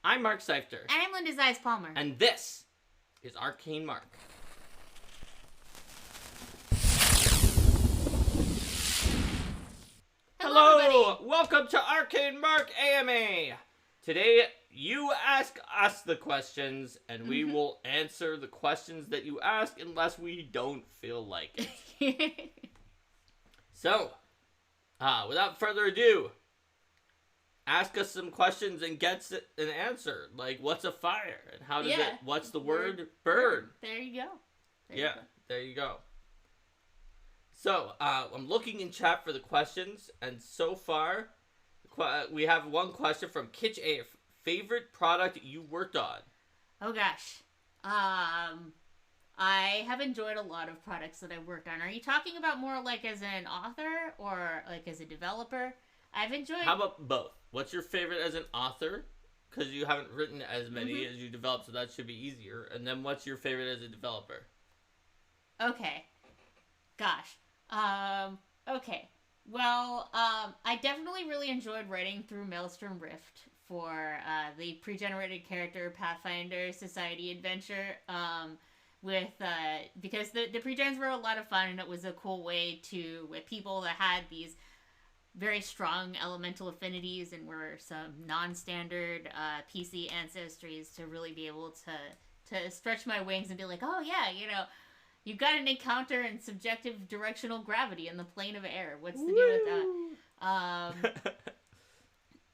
I'm Mark Seifter. And I'm Linda Zeiss Palmer. And this is Arcane Mark. Hello! Welcome to Arcane Mark AMA! Today, you ask us the questions, and we will answer the questions that you ask unless we don't feel like it. So, without further ado, ask us some questions and get an answer. Like, what's a fire? And how does it, what's the word? Burn. There you go. There you go. So, I'm looking in chat for the questions, and so far, we have one question from Kitch A. Favorite product you worked on? Oh gosh. I have enjoyed a lot of products that I've worked on. Are you talking about more like as an author or like as a developer? I've enjoyed... How about both? What's your favorite as an author? Because you haven't written as many as you developed, so that should be easier. And then what's your favorite as a developer? Okay. Gosh. Okay. Well, I definitely really enjoyed writing through Maelstrom Rift for the pre-generated character Pathfinder Society adventure. Because the pre-gens were a lot of fun, and it was a cool way to, with people that had these very strong elemental affinities and were some non-standard PC ancestries, to really be able to stretch my wings and be like, oh yeah, you know, you've got an encounter in subjective directional gravity in the plane of air. What's the deal with that?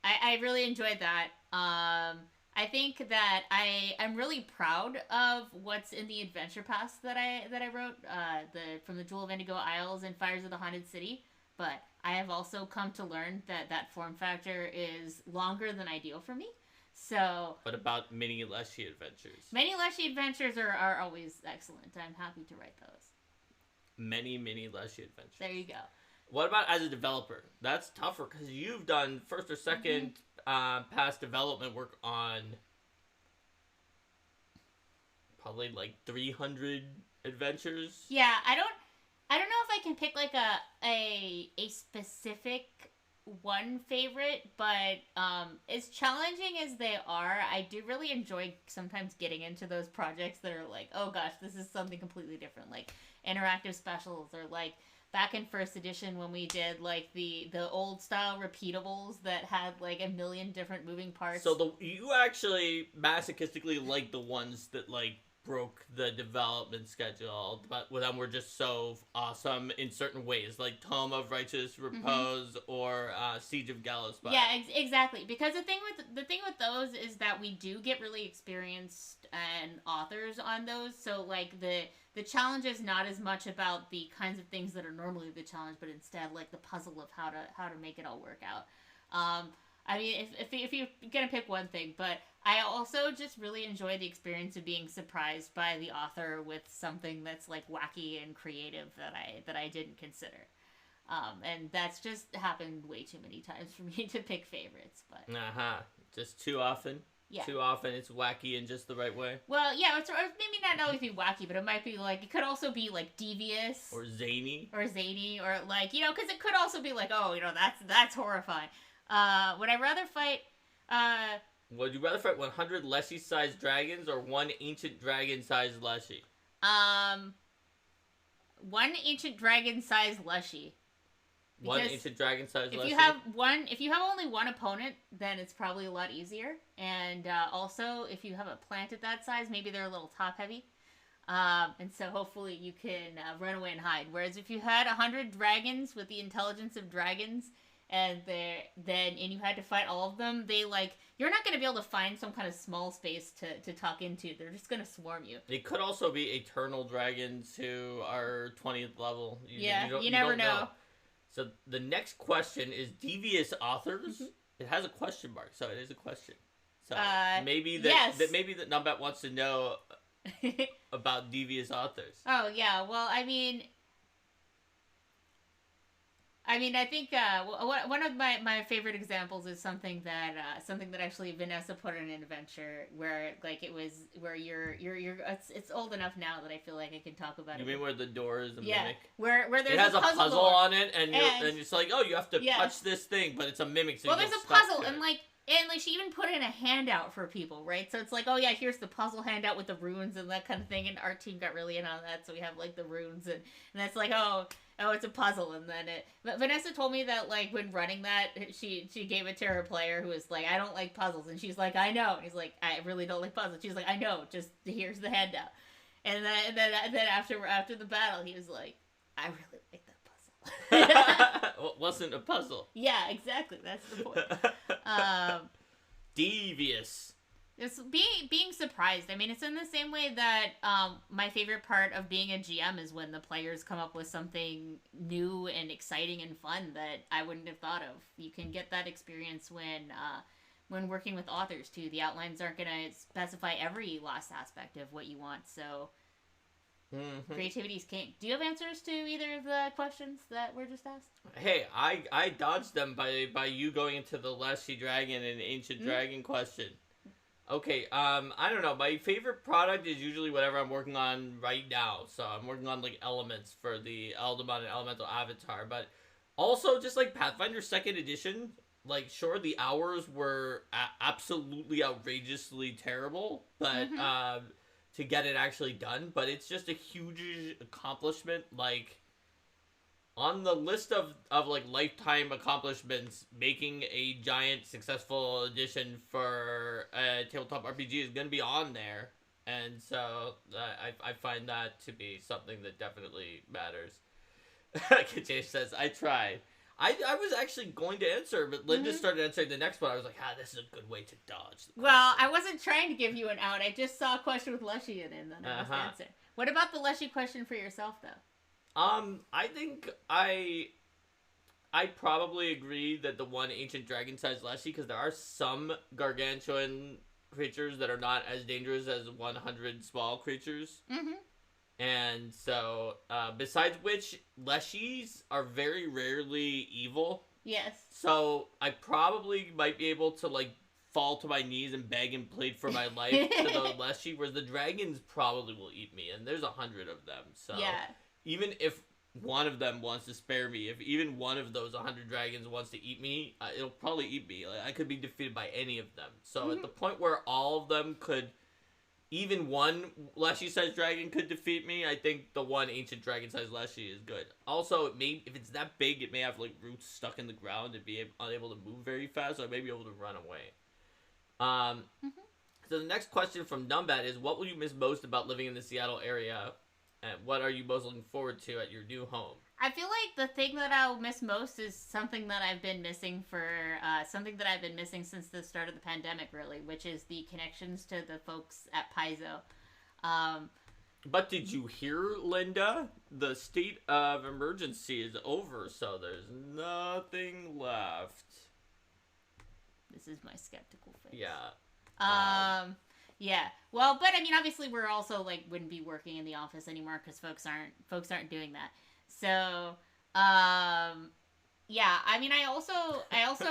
I really enjoyed that. I think that I'm really proud of what's in the adventure pass that I wrote, from the Jewel of Indigo Isles and Fires of the Haunted City. But I have also come to learn that form factor is longer than ideal for me. So, what about mini Leshy adventures? Many Leshy adventures are always excellent. I'm happy to write those. Many Leshy adventures. There you go. What about as a developer? That's tougher because you've done first or second past development work on probably like 300 adventures. Yeah, I don't know if I can pick like a specific one favorite, but as challenging as they are, I do really enjoy sometimes getting into those projects that are like, oh gosh, this is something completely different, like interactive specials, or like back in first edition when we did like the old style repeatables that had like a million different moving parts. So you actually masochistically like the ones that like broke the development schedule, but them were just so awesome in certain ways, like Tome of Righteous Repose or Siege of Gallows Spire. Yeah, exactly. Because the thing with those is that we do get really experienced authors on those. So like the challenge is not as much about the kinds of things that are normally the challenge, but instead like the puzzle of how to make it all work out. I mean, if you're gonna pick one thing, but I also just really enjoy the experience of being surprised by the author with something that's like wacky and creative that I didn't consider, and that's just happened way too many times for me to pick favorites. But just too often. Yeah. Too often it's wacky in just the right way. Well, yeah, it's maybe not always be wacky, but it might be like, it could also be like devious or zany or like, you know, because it could also be like, oh, you know, that's horrifying. Would I rather fight? Would you rather fight 100 Leshy-sized dragons or one ancient dragon-sized Leshy? One ancient dragon-sized Leshy. One ancient dragon-sized Leshy? If you have only one opponent, then it's probably a lot easier. And also, if you have a plant at that size, maybe they're a little top-heavy. And so hopefully you can run away and hide. Whereas if you had 100 dragons with the intelligence of dragons, and you had to fight all of them, you're not going to be able to find some kind of small space to tuck into. They're just going to swarm you. They could also be eternal dragons who are 20th level. You never know. So the next question is devious authors. It has a question mark, so it is a question. So maybe that Numbat wants to know about devious authors. Oh yeah, well I mean I think one of my favorite examples is something that actually Vanessa put in an adventure where it's old enough now that I feel like I can talk about it. You mean where the door is a mimic? Where there's it has a puzzle door. on it, and it's like, oh, you have to touch this thing, but it's a mimic. So there's a puzzle, and like And, like, she even put in a handout for people, right? So it's like, oh, yeah, here's the puzzle handout with the runes and that kind of thing. And our team got really in on that. So we have, like, the runes. And that's like, oh, it's a puzzle. And then But Vanessa told me that, like, when running that, she gave it to her player who was like, I don't like puzzles. And she's like, I know. And he's like, I really don't like puzzles. She's like, I know. Just here's the handout. And then after the battle, he was like, I really like that puzzle. Well, it wasn't a puzzle. Yeah, exactly. That's the point. Devious. It's being surprised. I mean, it's in the same way that my favorite part of being a GM is when the players come up with something new and exciting and fun that I wouldn't have thought of. You can get that experience when working with authors too. The outlines aren't going to specify every last aspect of what you want, so creativity is king. Do you have answers to either of the questions that were just asked? Hey, I dodged them by you going into the Leshy Dragon and Ancient Dragon question. Okay, I don't know. My favorite product is usually whatever I'm working on right now. So I'm working on, like, elements for the Eldamon and Elemental Avatar. But also, just, like, Pathfinder 2nd Edition, like, sure, the hours were absolutely outrageously terrible. But, to get it actually done. But it's just a huge accomplishment, like... On the list of like lifetime accomplishments, making a giant successful edition for a tabletop RPG is going to be on there. And so I find that to be something that definitely matters. Kajesh says, I tried. I was actually going to answer, but Linda started answering the next one. I was like, this is a good way to dodge. Well, I wasn't trying to give you an out. I just saw a question with Leshy in it, and then I must answer. What about the Leshy question for yourself, though? I think I probably agree that the one ancient dragon-sized Leshy, because there are some gargantuan creatures that are not as dangerous as 100 small creatures. And so, besides which, Leshies are very rarely evil. Yes. So, I probably might be able to, like, fall to my knees and beg and plead for my life to the Leshy, whereas the dragons probably will eat me, and there's 100 of them, so... Yeah. Even if one of them wants to spare me, if even one of those 100 dragons wants to eat me, it'll probably eat me. Like, I could be defeated by any of them. So at the point where all of them could, even one Leshy-sized dragon could defeat me, I think the one ancient dragon-sized Leshy is good. Also, if it's that big, it may have, like, roots stuck in the ground and be unable to move very fast, so I may be able to run away. So the next question from Numbat is, what will you miss most about living in the Seattle area? And what are you most looking forward to at your new home? I feel like the thing that I'll miss most is something that I've been missing since the start of the pandemic, really, which is the connections to the folks at Paizo. But did you hear, Linda? The state of emergency is over, so there's nothing left. This is my skeptical face. Yeah. Yeah. Well, but I mean, obviously, we're also like wouldn't be working in the office anymore because folks aren't doing that. So, yeah. I mean, I also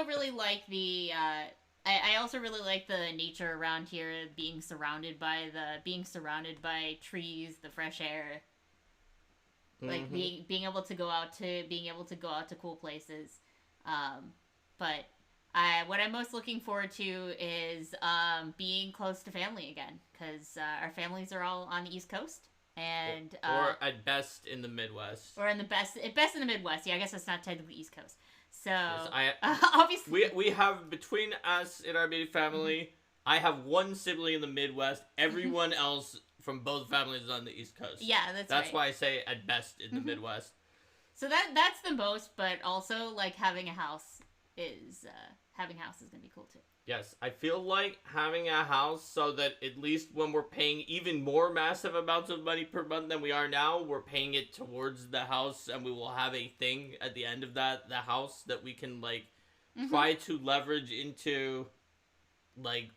really like the I also really like the nature around here, being surrounded by trees, the fresh air, like being able to go out to cool places. But what I'm most looking forward to is being close to family again, because our families are all on the East Coast, and or at best in the Midwest, or in the best in the Midwest. Yeah, I guess it's not technically East Coast. So yes, obviously we have, between us and our immediate family, I have one sibling in the Midwest. Everyone else from both families is on the East Coast. Yeah, that's right. That's why I say at best in the Midwest. So that's the most, but also like having a house is gonna be cool too. Yes, I feel like having a house so that at least when we're paying even more massive amounts of money per month than we are now, we're paying it towards the house, and we will have a thing at the end of the house that we can, like, try to leverage into, like,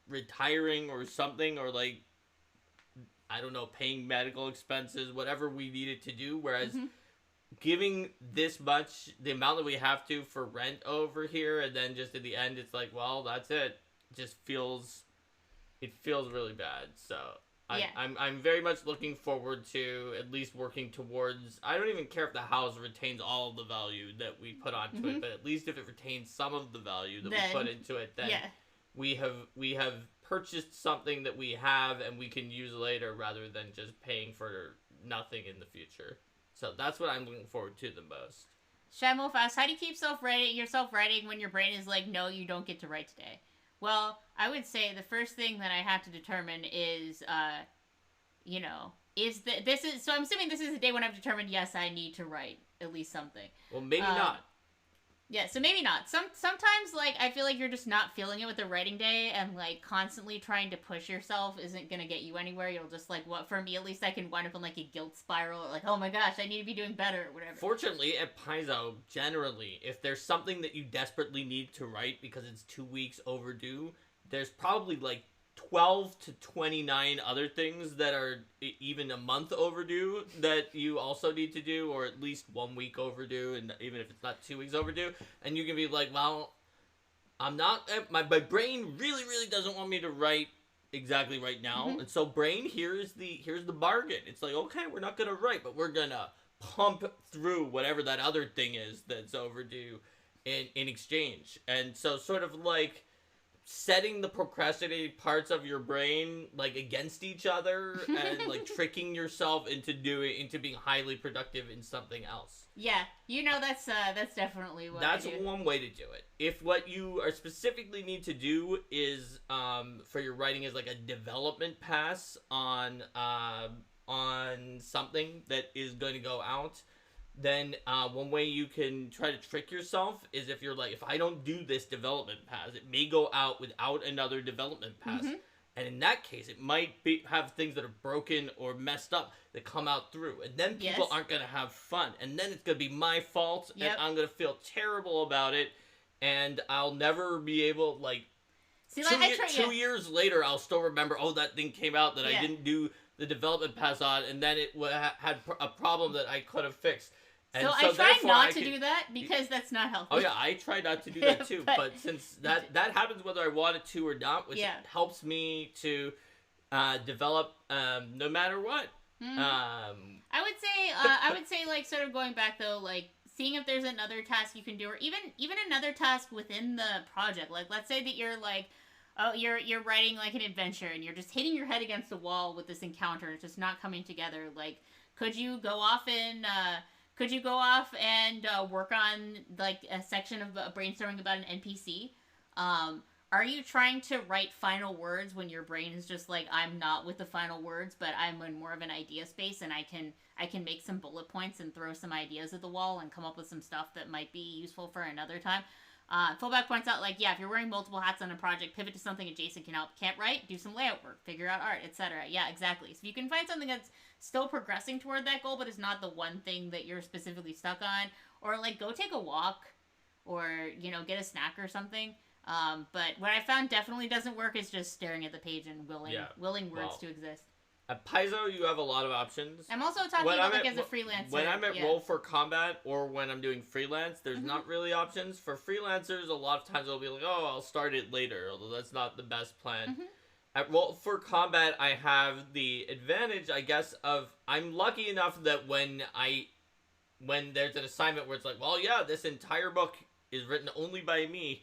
retiring or something, or, like, I don't know, paying medical expenses, whatever we needed to do, whereas giving this much, the amount that we have to for rent over here, and then just at the end it's like, well, that's it. It feels really bad. So I'm very much looking forward to at least working towards. I don't even care if the house retains all of the value that we put onto it, but at least if it retains some of the value that we put into it, then we have purchased something that we have and we can use later rather than just paying for nothing in the future. So that's what I'm looking forward to the most. Shamil Fast, how do you keep yourself writing when your brain is like, no, you don't get to write today? Well, I would say the first thing that I have to determine is, so I'm assuming this is the day when I've determined, yes, I need to write at least something. Well, maybe not. Yeah, so maybe not. Sometimes, like, I feel like you're just not feeling it with the writing day, and, like, constantly trying to push yourself isn't gonna get you anywhere. You'll just, like, for me, at least I can wind up in, like, a guilt spiral, or, like, oh my gosh, I need to be doing better, or whatever. Fortunately, at Paizo, generally, if there's something that you desperately need to write because it's 2 weeks overdue, there's probably, like, 12 to 29 other things that are even a month overdue that you also need to do, or at least 1 week overdue, and even if it's not 2 weeks overdue, and you can be like, well, I'm not, my brain really, really doesn't want me to write exactly right now, and so brain, here's the bargain. It's like, okay, we're not gonna write, but we're gonna pump through whatever that other thing is that's overdue in exchange. And so sort of like setting the procrastinated parts of your brain like against each other and like tricking yourself into being highly productive in something else. Yeah, that's definitely what that's I do. One way to do it. If what you are specifically need to do is for your writing is like a development pass on something that is going to go out, then one way you can try to trick yourself is if you're like, if I don't do this development pass, it may go out without another development pass. And in that case, it might have things that are broken or messed up that come out through. And then people aren't going to have fun. And then it's going to be my fault, and I'm going to feel terrible about it. And I'll never be able, like, See, 2 years later, I'll still remember, oh, that thing came out that I didn't do the development pass on, and then it had a problem that I could have fixed. And so I try not to do that because that's not healthy. Oh yeah, I try not to do that too. but since that happens whether I want it to or not, which helps me to develop no matter what. I would say like sort of going back though, like seeing if there's another task you can do, or even another task within the project. Like let's say that you're like, oh, you're writing like an adventure and you're just hitting your head against the wall with this encounter and it's just not coming together. Like, could you go off and work on like a section of brainstorming about an NPC? Are you trying to write final words when your brain is just like, I'm not with the final words, but I'm in more of an idea space and I can make some bullet points and throw some ideas at the wall and come up with some stuff that might be useful for another time? Fullback points out, like, yeah, if you're wearing multiple hats on a project, pivot to something adjacent can help. Can't write? Do some layout work. Figure out art, etc. Yeah, exactly. So if you can find something that's still progressing toward that goal, but is not the one thing that you're specifically stuck on, or, like, go take a walk, or, get a snack or something. But what I found definitely doesn't work is just staring at the page and willing words to exist. At Paizo, you have a lot of options. I'm also talking about like as a freelancer. When I'm at Roll for Combat or when I'm doing freelance, there's not really options. For freelancers, a lot of times I'll be like, oh, I'll start it later, although that's not the best plan. At Roll for Combat, I have the advantage, I guess, of I'm lucky enough that when there's an assignment where it's like, well, yeah, this entire book is written only by me,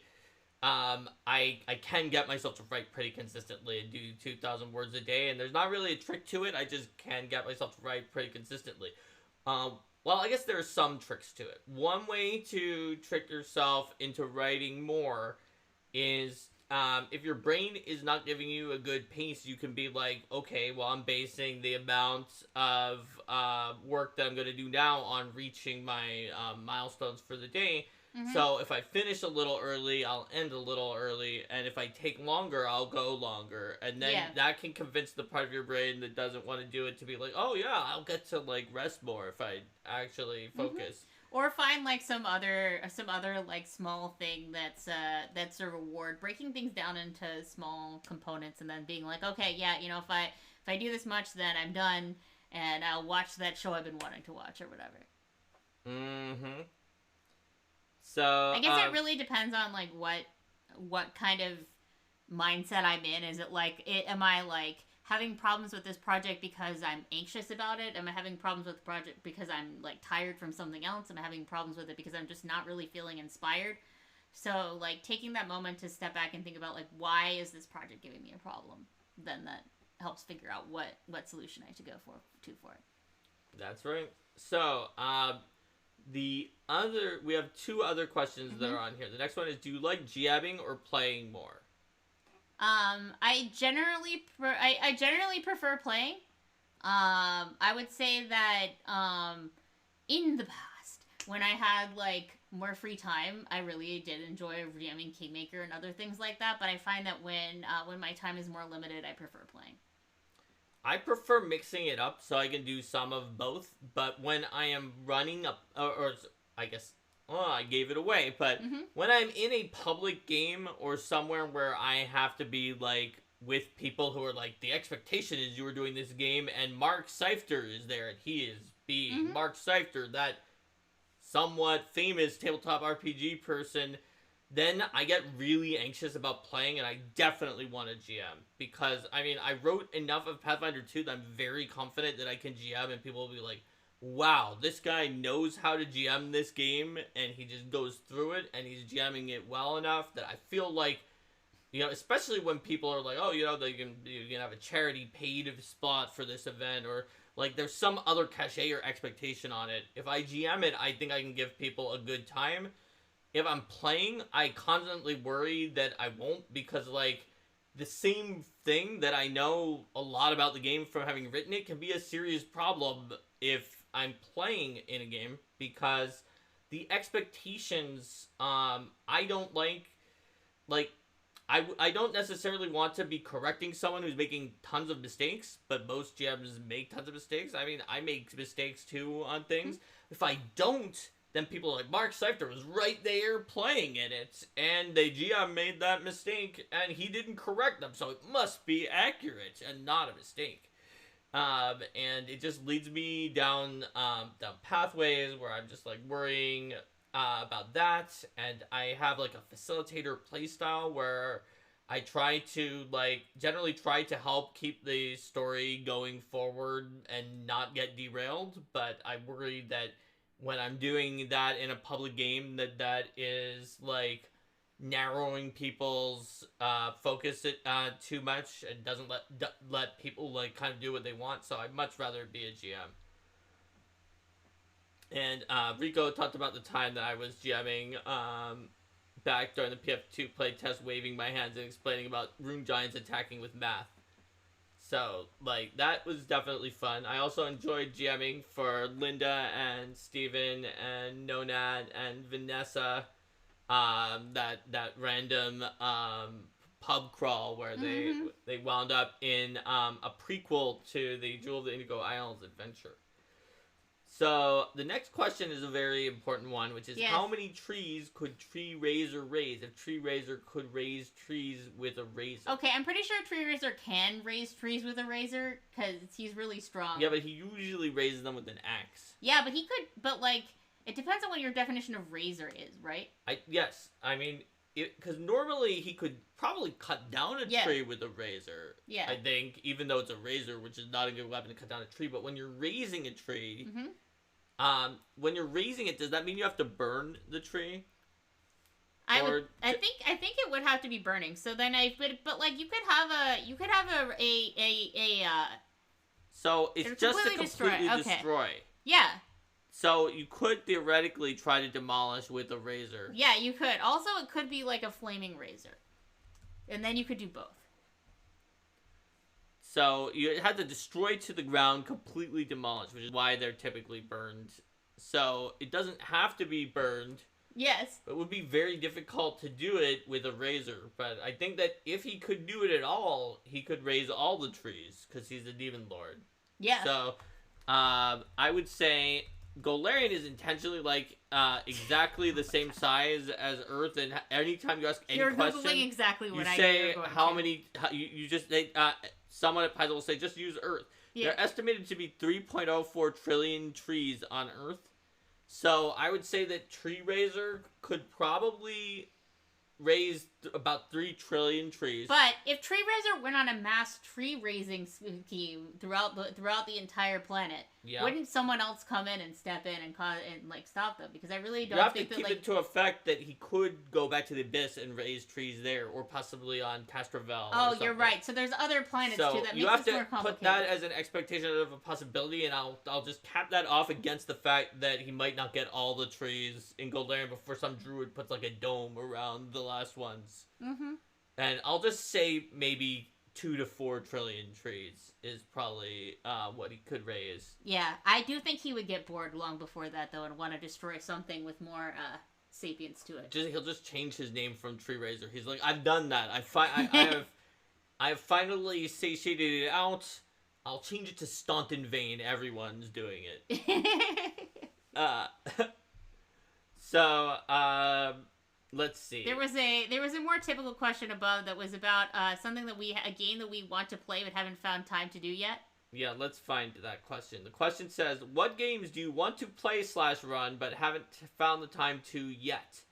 I can get myself to write pretty consistently and do 2,000 words a day, and there's not really a trick to it. I just can get myself to write pretty consistently. Well, I guess there are some tricks to it. One way to trick yourself into writing more is if your brain is not giving you a good pace, you can be like, okay, well, I'm basing the amount of work that I'm going to do now on reaching my milestones for the day. So if I finish a little early, I'll end a little early, and if I take longer, I'll go longer. And then that can convince the part of your brain that doesn't want to do it to be like, oh yeah, I'll get to like rest more if I actually focus. Or find like some other like small thing that's a reward. Breaking things down into small components and then being like, okay, yeah, if I do this much, then I'm done, and I'll watch that show I've been wanting to watch or whatever. So I guess it really depends on like what kind of mindset I'm in. Is it like am I like having problems with this project because I'm anxious about it? Am I having problems with the project because I'm like tired from something else? Am I having problems with it because I'm just not really feeling inspired? So like taking that moment to step back and think about like, why is this project giving me a problem? Then that helps figure out what solution I should go for it. That's right. So, we have two other questions that are on here. The next one is, do you like GMing or playing more? I generally prefer playing. I would say that in the past, when I had like more free time, I really did enjoy GMing Kingmaker and other things like that. But I find that when my time is more limited, I prefer playing. I prefer mixing it up so I can do some of both. But when I am running up, or I guess, I gave it away. But when I'm in a public game or somewhere where I have to be like with people who are like, the expectation is you are doing this game, and Mark Seifter is there, and he is being Mark Seifter, that somewhat famous tabletop RPG person, then I get really anxious about playing, and I definitely want to GM. Because, I mean, I wrote enough of Pathfinder 2 that I'm very confident that I can GM, and people will be like, wow, this guy knows how to GM this game, and he just goes through it, and he's GMing it well enough that I feel like, you know, especially when people are like, oh, you know, you can have a charity paid spot for this event, or like there's some other cachet or expectation on it. If I GM it, I think I can give people a good time. If I'm playing, I constantly worry that I won't, because like the same thing that I know a lot about the game from having written it can be a serious problem if I'm playing in a game, because the expectations, I don't like I don't necessarily want to be correcting someone who's making tons of mistakes, but most GMs make tons of mistakes. I mean, I make mistakes too on things. If I don't, then people are like, Mark Seifter was right there playing in it, and the GM made that mistake, and he didn't correct them, so it must be accurate and not a mistake. And it just leads me down pathways where I'm just like worrying about that, and I have like a facilitator playstyle where I try to generally try to help keep the story going forward and not get derailed, but I worry that when I'm doing that in a public game that is like narrowing people's focus too much and doesn't let people like kind of do what they want, so I'd much rather be a GM. And Rico talked about the time that I was GMing back during the PF2 playtest, waving my hands and explaining about rune giants attacking with math. So, like, that was definitely fun. I also enjoyed GMing for Linda and Steven and Nonad and Vanessa, that random pub crawl where they wound up in a prequel to the Jewel of the Indigo Isles adventure. So, the next question is a very important one, which is how many trees could Tree Raiser raise if Tree Raiser could raise trees with a razor? Okay, I'm pretty sure Tree Raiser can raise trees with a razor, because he's really strong. Yeah, but he usually raises them with an axe. Yeah, but he could, but like, it depends on what your definition of razor is, right? Yes, I mean, because normally he could probably cut down a tree with a razor. Yeah. I think, even though it's a razor, which is not a good weapon to cut down a tree, but when you're raising a tree... when you're raising it, does that mean you have to burn the tree? I think it would have to be burning. So then but like you could have a so it's just to completely destroy. Yeah. So you could theoretically try to demolish with a razor. Yeah, you could. Also, it could be like a flaming razor, and then you could do both. So you had to destroy to the ground, completely demolish, which is why they're typically burned. So it doesn't have to be burned. Yes. It would be very difficult to do it with a razor. But I think that if he could do it at all, he could raise all the trees, because he's a demon lord. Yeah. So I would say Golarion is intentionally like exactly the same size as Earth, and anytime you ask any question, Googling exactly what you I say know you're how to. many. You just someone at Paizo will say just use Earth. Yeah. They're estimated to be 3.04 trillion trees on Earth, so I would say that Tree Raiser could probably raise about 3 trillion trees. But if Tree Raiser went on a mass tree raising scheme throughout the entire planet, wouldn't someone else come in and step in and stop them? Because I really don't think that you have to keep it to effect that he could go back to the Abyss and raise trees there, or possibly on Castrovel. Oh, you're right. So there's other planets too. That makes this more complicated. You have to put that as an expectation of a possibility, and I'll just cap that off against the fact that he might not get all the trees in Goldarian before some druid puts like a dome around the last ones. Mm-hmm. And I'll just say maybe 2 to 4 trillion trees is probably what he could raise. Yeah, I do think he would get bored long before that, though, and want to destroy something with more sapience to it. He'll just change his name from Tree Raiser. He's like, I've done that. I've finally satiated it out. I'll change it to Staunt in Vain. Everyone's doing it. Let's see. There was a more typical question above that was about something that a game that we want to play but haven't found time to do yet. Yeah, let's find that question. The question says, what games do you want to play / run but haven't found the time to yet?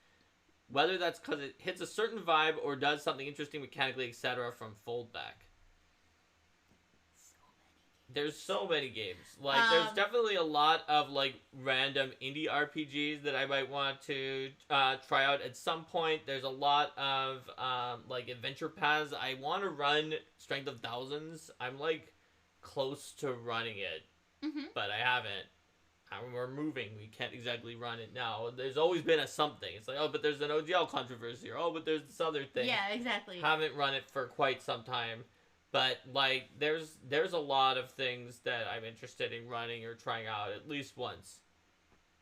Whether that's because it hits a certain vibe or does something interesting mechanically, etc. from Foldback. There's so many games. There's definitely a lot of, random indie RPGs that I might want to try out at some point. There's a lot of, adventure paths. I want to run Strength of Thousands. I'm, close to running it, but I haven't. We're moving. We can't exactly run it now. There's always been a something. It's like, oh, but there's an OGL controversy. Or, oh, but there's this other thing. Yeah, exactly. Haven't run it for quite some time. But, there's a lot of things that I'm interested in running or trying out at least once.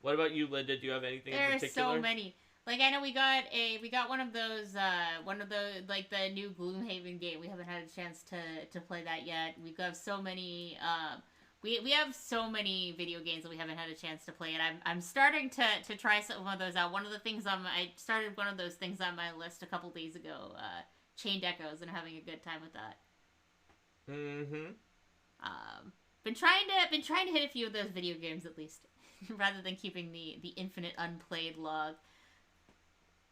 What about you, Linda? Do you have anything in particular? There's so many. I know we got one of those, the new Gloomhaven game. We haven't had a chance to play that yet. We've got so many, we have so many video games that we haven't had a chance to play, and I'm starting to try some of those out. One of the things I started one of those things on my list a couple days ago, Chained Echoes, and having a good time with that. Mm-hmm. Been trying to hit a few of those video games at least, rather than keeping the infinite unplayed log.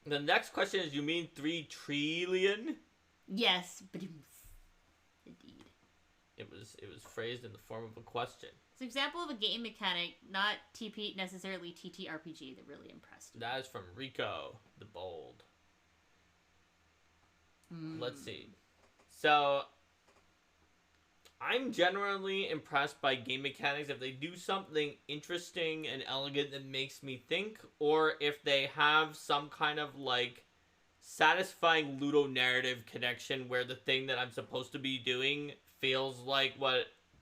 The next question is, you mean 3 trillion? Yes, but indeed. It was phrased in the form of a question. It's an example of a game mechanic, not necessarily TTRPG, that really impressed me. That is from Rico the Bold. Let's see. So, I'm generally impressed by game mechanics if they do something interesting and elegant that makes me think, or if they have some kind of, satisfying ludonarrative connection where the thing that I'm supposed to be doing feels like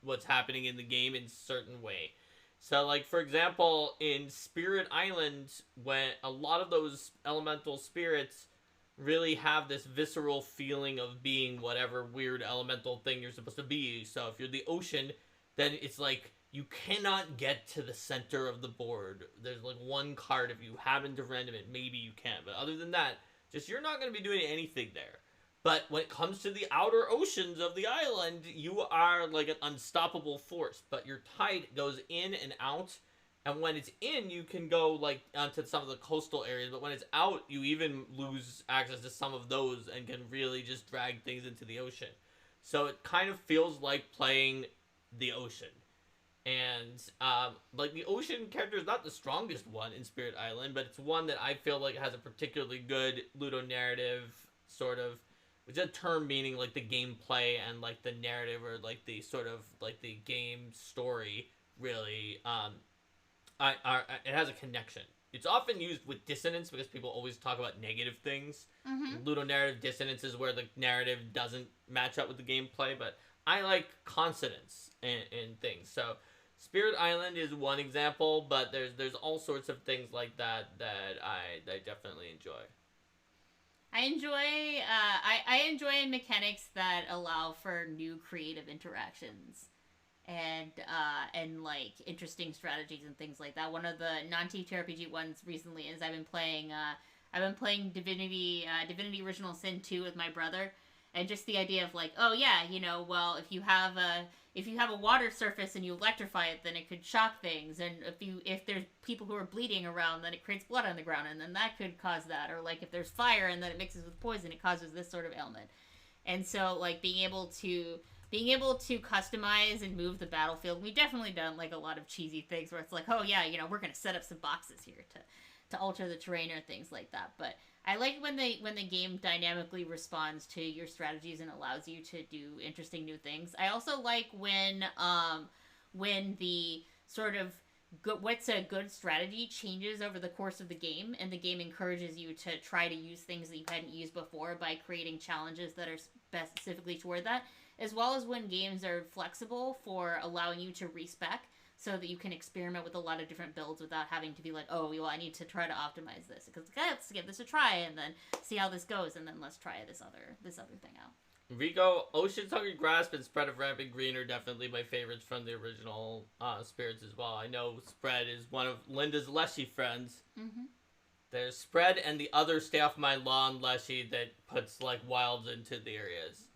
what's happening in the game in a certain way. So, for example, in Spirit Island, when a lot of those elemental spirits really have this visceral feeling of being whatever weird elemental thing you're supposed to be. So if you're the ocean, then it's you cannot get to the center of the board. There's one card. If you happen to random it, maybe you can. But other than that, you're not going to be doing anything there. But when it comes to the outer oceans of the island, you are an unstoppable force. But your tide goes in and out. And when it's in, you can go, onto some of the coastal areas. But when it's out, you even lose access to some of those and can really just drag things into the ocean. So it kind of feels like playing the ocean. And, the ocean character is not the strongest one in Spirit Island, but it's one that I feel like has a particularly good ludonarrative sort of, which is a term meaning, the gameplay and, the narrative or, the sort of, the game story, really, it has a connection. It's often used with dissonance because people always talk about negative things. Mm-hmm. Ludonarrative dissonance is where the narrative doesn't match up with the gameplay, but I like consonance in things. So Spirit Island is one example, but there's all sorts of things like that I definitely enjoy. I enjoy mechanics that allow for new creative interactions. And interesting strategies and things like that. One of the non-TTRPG ones recently is I've been playing Divinity Original Sin 2 with my brother, And just the idea of like, oh yeah, well, if you have a water surface and you electrify it, then it could shock things. And if there's people who are bleeding around, then it creates blood on the ground, and then that could cause that. Or like if there's fire and then it mixes with poison, it causes this sort of ailment. And so like being able to customize and move the battlefield, we've definitely done like a lot of cheesy things where it's like, oh yeah, we're gonna set up some boxes here to alter the terrain or things like that. But I like when the game dynamically responds to your strategies and allows you to do interesting new things. I also like when the sort of what's a good strategy changes over the course of the game, and the game encourages you to try to use things that you hadn't used before by creating challenges that are specifically toward that, as well as when games are flexible for allowing you to respec, so that you can experiment with a lot of different builds without having to be like, oh, well, I need to try to optimize this. Because let's give this a try and then see how this goes, and then let's try this other thing out. Rico, Ocean's Hungry Grasp and Spread of Rampant Green are definitely my favorites from the original Spirits as well. I know Spread is one of Linda's Leshy friends. Mm-hmm. There's Spread and the other Stay Off My Lawn Leshy that puts like wilds into the areas.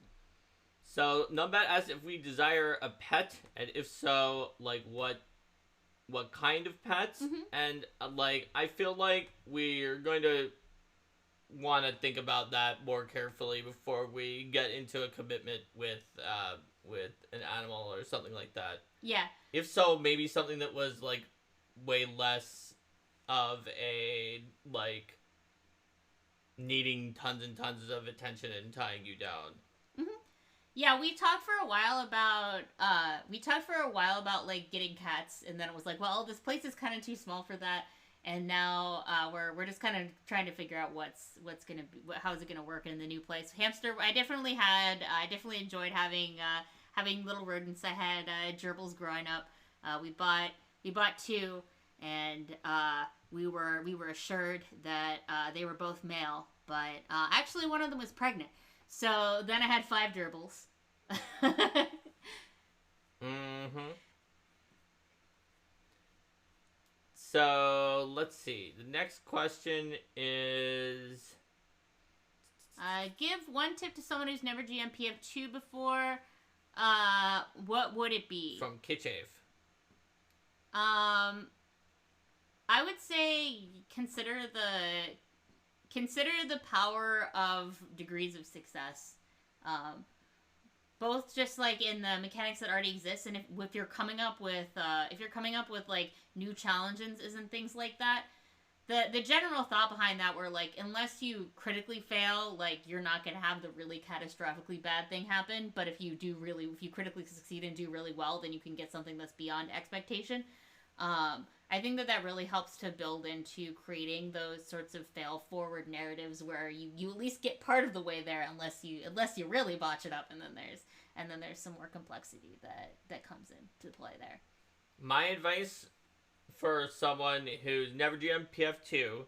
So, Numbat asks if we desire a pet, and if so, like, what kind of pets? Mm-hmm. And, like, I feel like we're going to want to think about that more carefully before we get into a commitment with an animal or something like that. Yeah. If so, maybe something that was, like, way less of a, like, needing tons and tons of attention and tying you down. Yeah, we talked for a while about like getting cats, and then it was like, well, this place is kind of too small for that, and now we're just kind of trying to figure out what's gonna be, how's it gonna work in the new place. Hamster, I definitely enjoyed having little rodents. I had gerbils growing up. We bought two, and we were assured that they were both male, but actually one of them was pregnant. So then I had 5 gerbils. Mm-hmm. So let's see. The next question is... give one tip to someone who's never GM PF2 before. What would it be? From Kitchave. I would say consider the power of degrees of success, both just like in the mechanics that already exist, and if you're coming up with like new challenges and things like that. The general thought behind that were like, unless you critically fail, like you're not gonna have the really catastrophically bad thing happen. But if you critically succeed and do really well, then you can get something that's beyond expectation. I think that really helps to build into creating those sorts of fail-forward narratives where you at least get part of the way there, unless you really botch it up, and then there's some more complexity that comes into play there. My advice for someone who's never GM PF2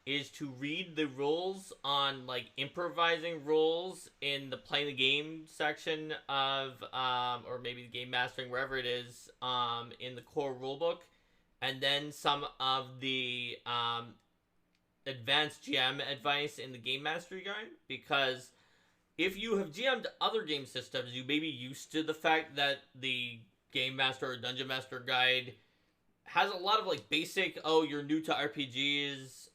is to read the rules on like improvising rules in the playing the game section of or maybe the game mastering, wherever it is, in the core rulebook. And then some of the advanced GM advice in the Game Mastery Guide. Because if you have GM'd other game systems, you may be used to the fact that the Game Master or Dungeon Master Guide has a lot of like basic, you're new to RPGs,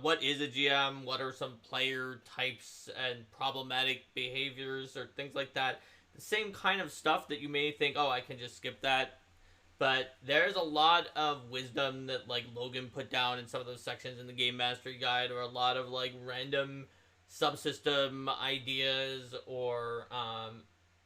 what is a GM, what are some player types and problematic behaviors or things like that. The same kind of stuff that you may think, I can just skip that. But there's a lot of wisdom that, like, Logan put down in some of those sections in the Game Mastery Guide, or a lot of, like, random subsystem ideas or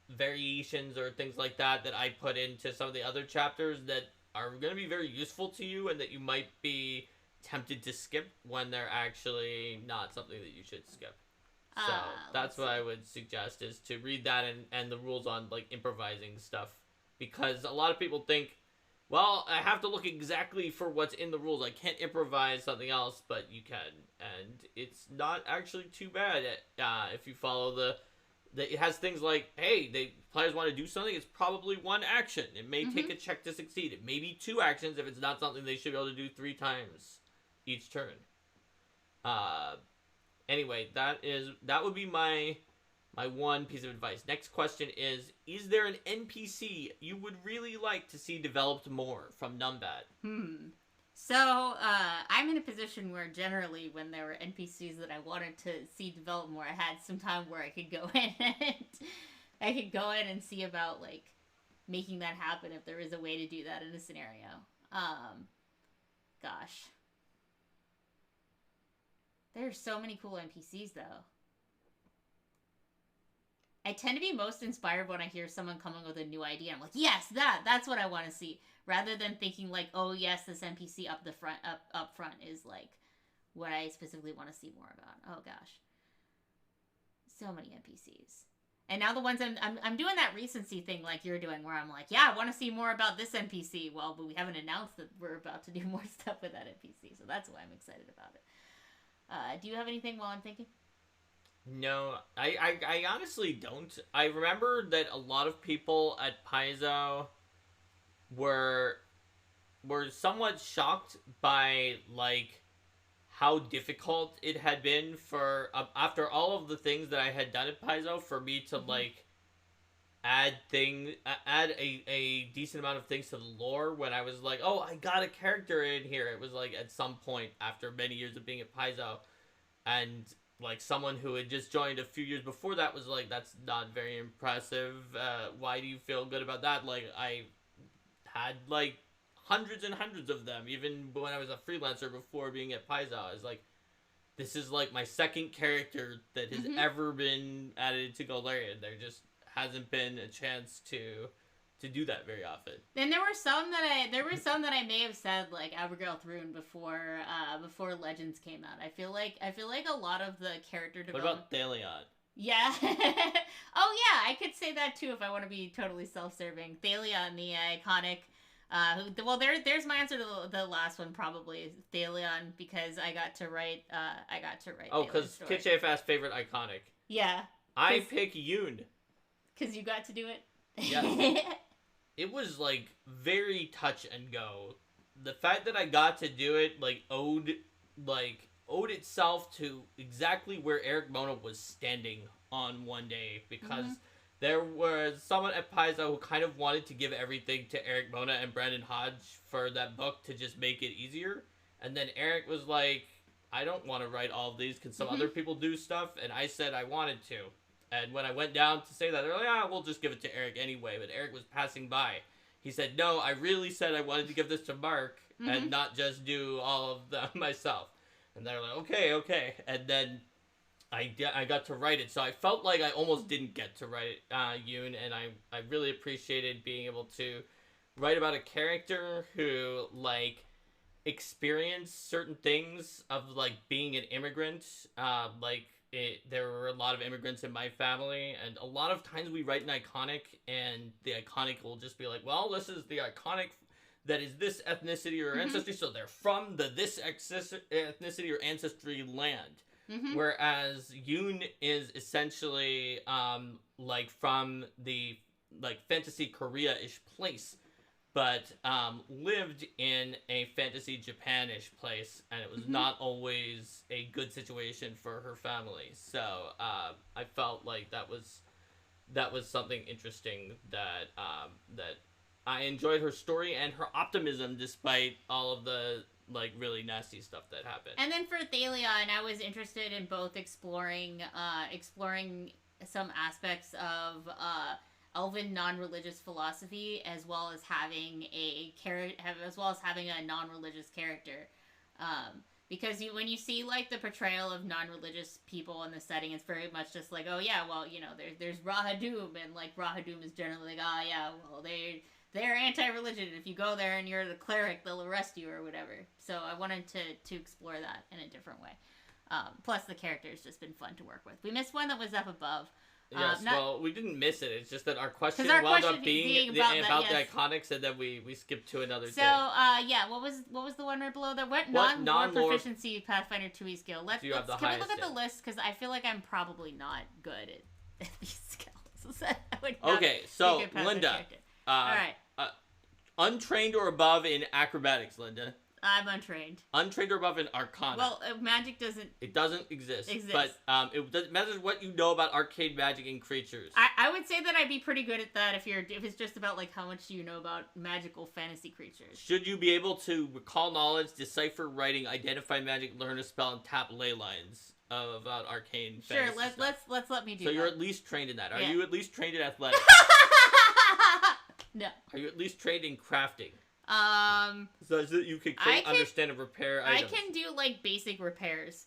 variations or things like that I put into some of the other chapters that are going to be very useful to you and that you might be tempted to skip when they're actually not something that you should skip. So that's what I would suggest, is to read that and the rules on, like, improvising stuff. Because a lot of people think, well, I have to look exactly for what's in the rules. I can't improvise something else, but you can. And it's not actually too bad if you follow it has things like, hey, players want to do something, it's probably one action. It may take a check to succeed. It may be 2 actions if it's not something they should be able to do 3 times each turn. anyway, that would be my one piece of advice. Next question is there an NPC you would really like to see developed more from Numbat? So, I'm in a position where generally when there were NPCs that I wanted to see develop more, I had some time where I could go in and see about, like, making that happen if there is a way to do that in a scenario. Gosh. There are so many cool NPCs, though. I tend to be most inspired when I hear someone coming with a new idea. I'm like, yes, that's what I want to see. Rather than thinking like, oh yes, this NPC up front is like what I specifically want to see more about. Oh gosh. So many NPCs. And now the ones I'm doing that recency thing like you're doing where I'm like, yeah, I want to see more about this NPC. Well, but we haven't announced that we're about to do more stuff with that NPC. So that's why I'm excited about it. Do you have anything while I'm thinking? No, I honestly don't. I remember that a lot of people at Paizo were somewhat shocked by like how difficult it had been for after all of the things that I had done at Paizo for me to like add a decent amount of things to the lore when I was like, oh, I got a character in here. It was like at some point after many years of being at Paizo, and like someone who had just joined a few years before that was like, that's not very impressive. Why do you feel good about that? Like I had like hundreds and hundreds of them even when I was a freelancer before being at Paizo. I was like, this is like my second character that has ever been added to Golarion. There just hasn't been a chance to do that very often. And there were some that I may have said like Abigail Thrune before Legends came out. I feel like a lot of the character development. What about Thalion? Yeah. Oh yeah, I could say that too if I want to be totally self-serving. Thalion, the iconic. There's my answer to the last one probably Thalion because I got to write. Oh, because Kitchef asked favorite iconic. Yeah. I pick Yoon. Because you got to do it. Yes. It was like very touch and go. The fact that I got to do it like owed itself to exactly where Eric Mona was standing on one day because there was someone at Paizo who kind of wanted to give everything to Eric Mona and Brandon Hodge for that book to just make it easier. And then Eric was like, I don't want to write all of these. Can some other people do stuff? And I said I wanted to. And when I went down to say that, they're like, we'll just give it to Eric anyway. But Eric was passing by. He said, no, I really said I wanted to give this to Mark and not just do all of them myself. And they're like, okay. And then I got to write it. So I felt like I almost didn't get to write Yoon. And I really appreciated being able to write about a character who, like, experienced certain things of, like, being an immigrant. There were a lot of immigrants in my family, and a lot of times we write an iconic, and the iconic will just be like, well, this is the iconic that is this ethnicity or ancestry, so they're from this ethnicity or ancestry land. Whereas Yoon is essentially, like, from the, like, fantasy Korea-ish place, but lived in a fantasy Japan-ish place, and it was not always a good situation for her family. So I felt like that was something interesting that I enjoyed her story and her optimism despite all of the like really nasty stuff that happened. And then for Thalion, I was interested in both exploring some aspects of Elven non-religious philosophy, as well as having a non-religious character, because when you see like the portrayal of non-religious people in the setting, it's very much just like, oh yeah, well, you know, there's Rahadoom, and like Rahadoom is generally like, oh yeah, well they're anti-religion. If you go there and you're the cleric, they'll arrest you or whatever. So I wanted to explore that in a different way. Plus the character's just been fun to work with. We missed one that was up above. Yes, well, we didn't miss it. It's just that our question wound up being about the iconics, and then we skipped to another thing. So, what was the one right below that? What non-lore proficiency Pathfinder 2e skill? Let's can we look at the list, because I feel like I'm probably not good at these skills. Okay, so Linda, all right, untrained or above in acrobatics, Linda. I'm untrained. Untrained or above in Arcana. Well, magic doesn't... It doesn't exist. Exist. But it doesn't matter what you know about arcane magic and creatures. I would say that I'd be pretty good at that if it's just about, like, how much do you know about magical fantasy creatures. Should you be able to recall knowledge, decipher writing, identify magic, learn a spell, and tap ley lines about arcane fantasy stuff? let's let me do So that. you're at least trained in that. Are Yeah. you at least trained in athletics? No. Are you at least trained in crafting? So that you can create, understand, and repair items. I can do, like, basic repairs.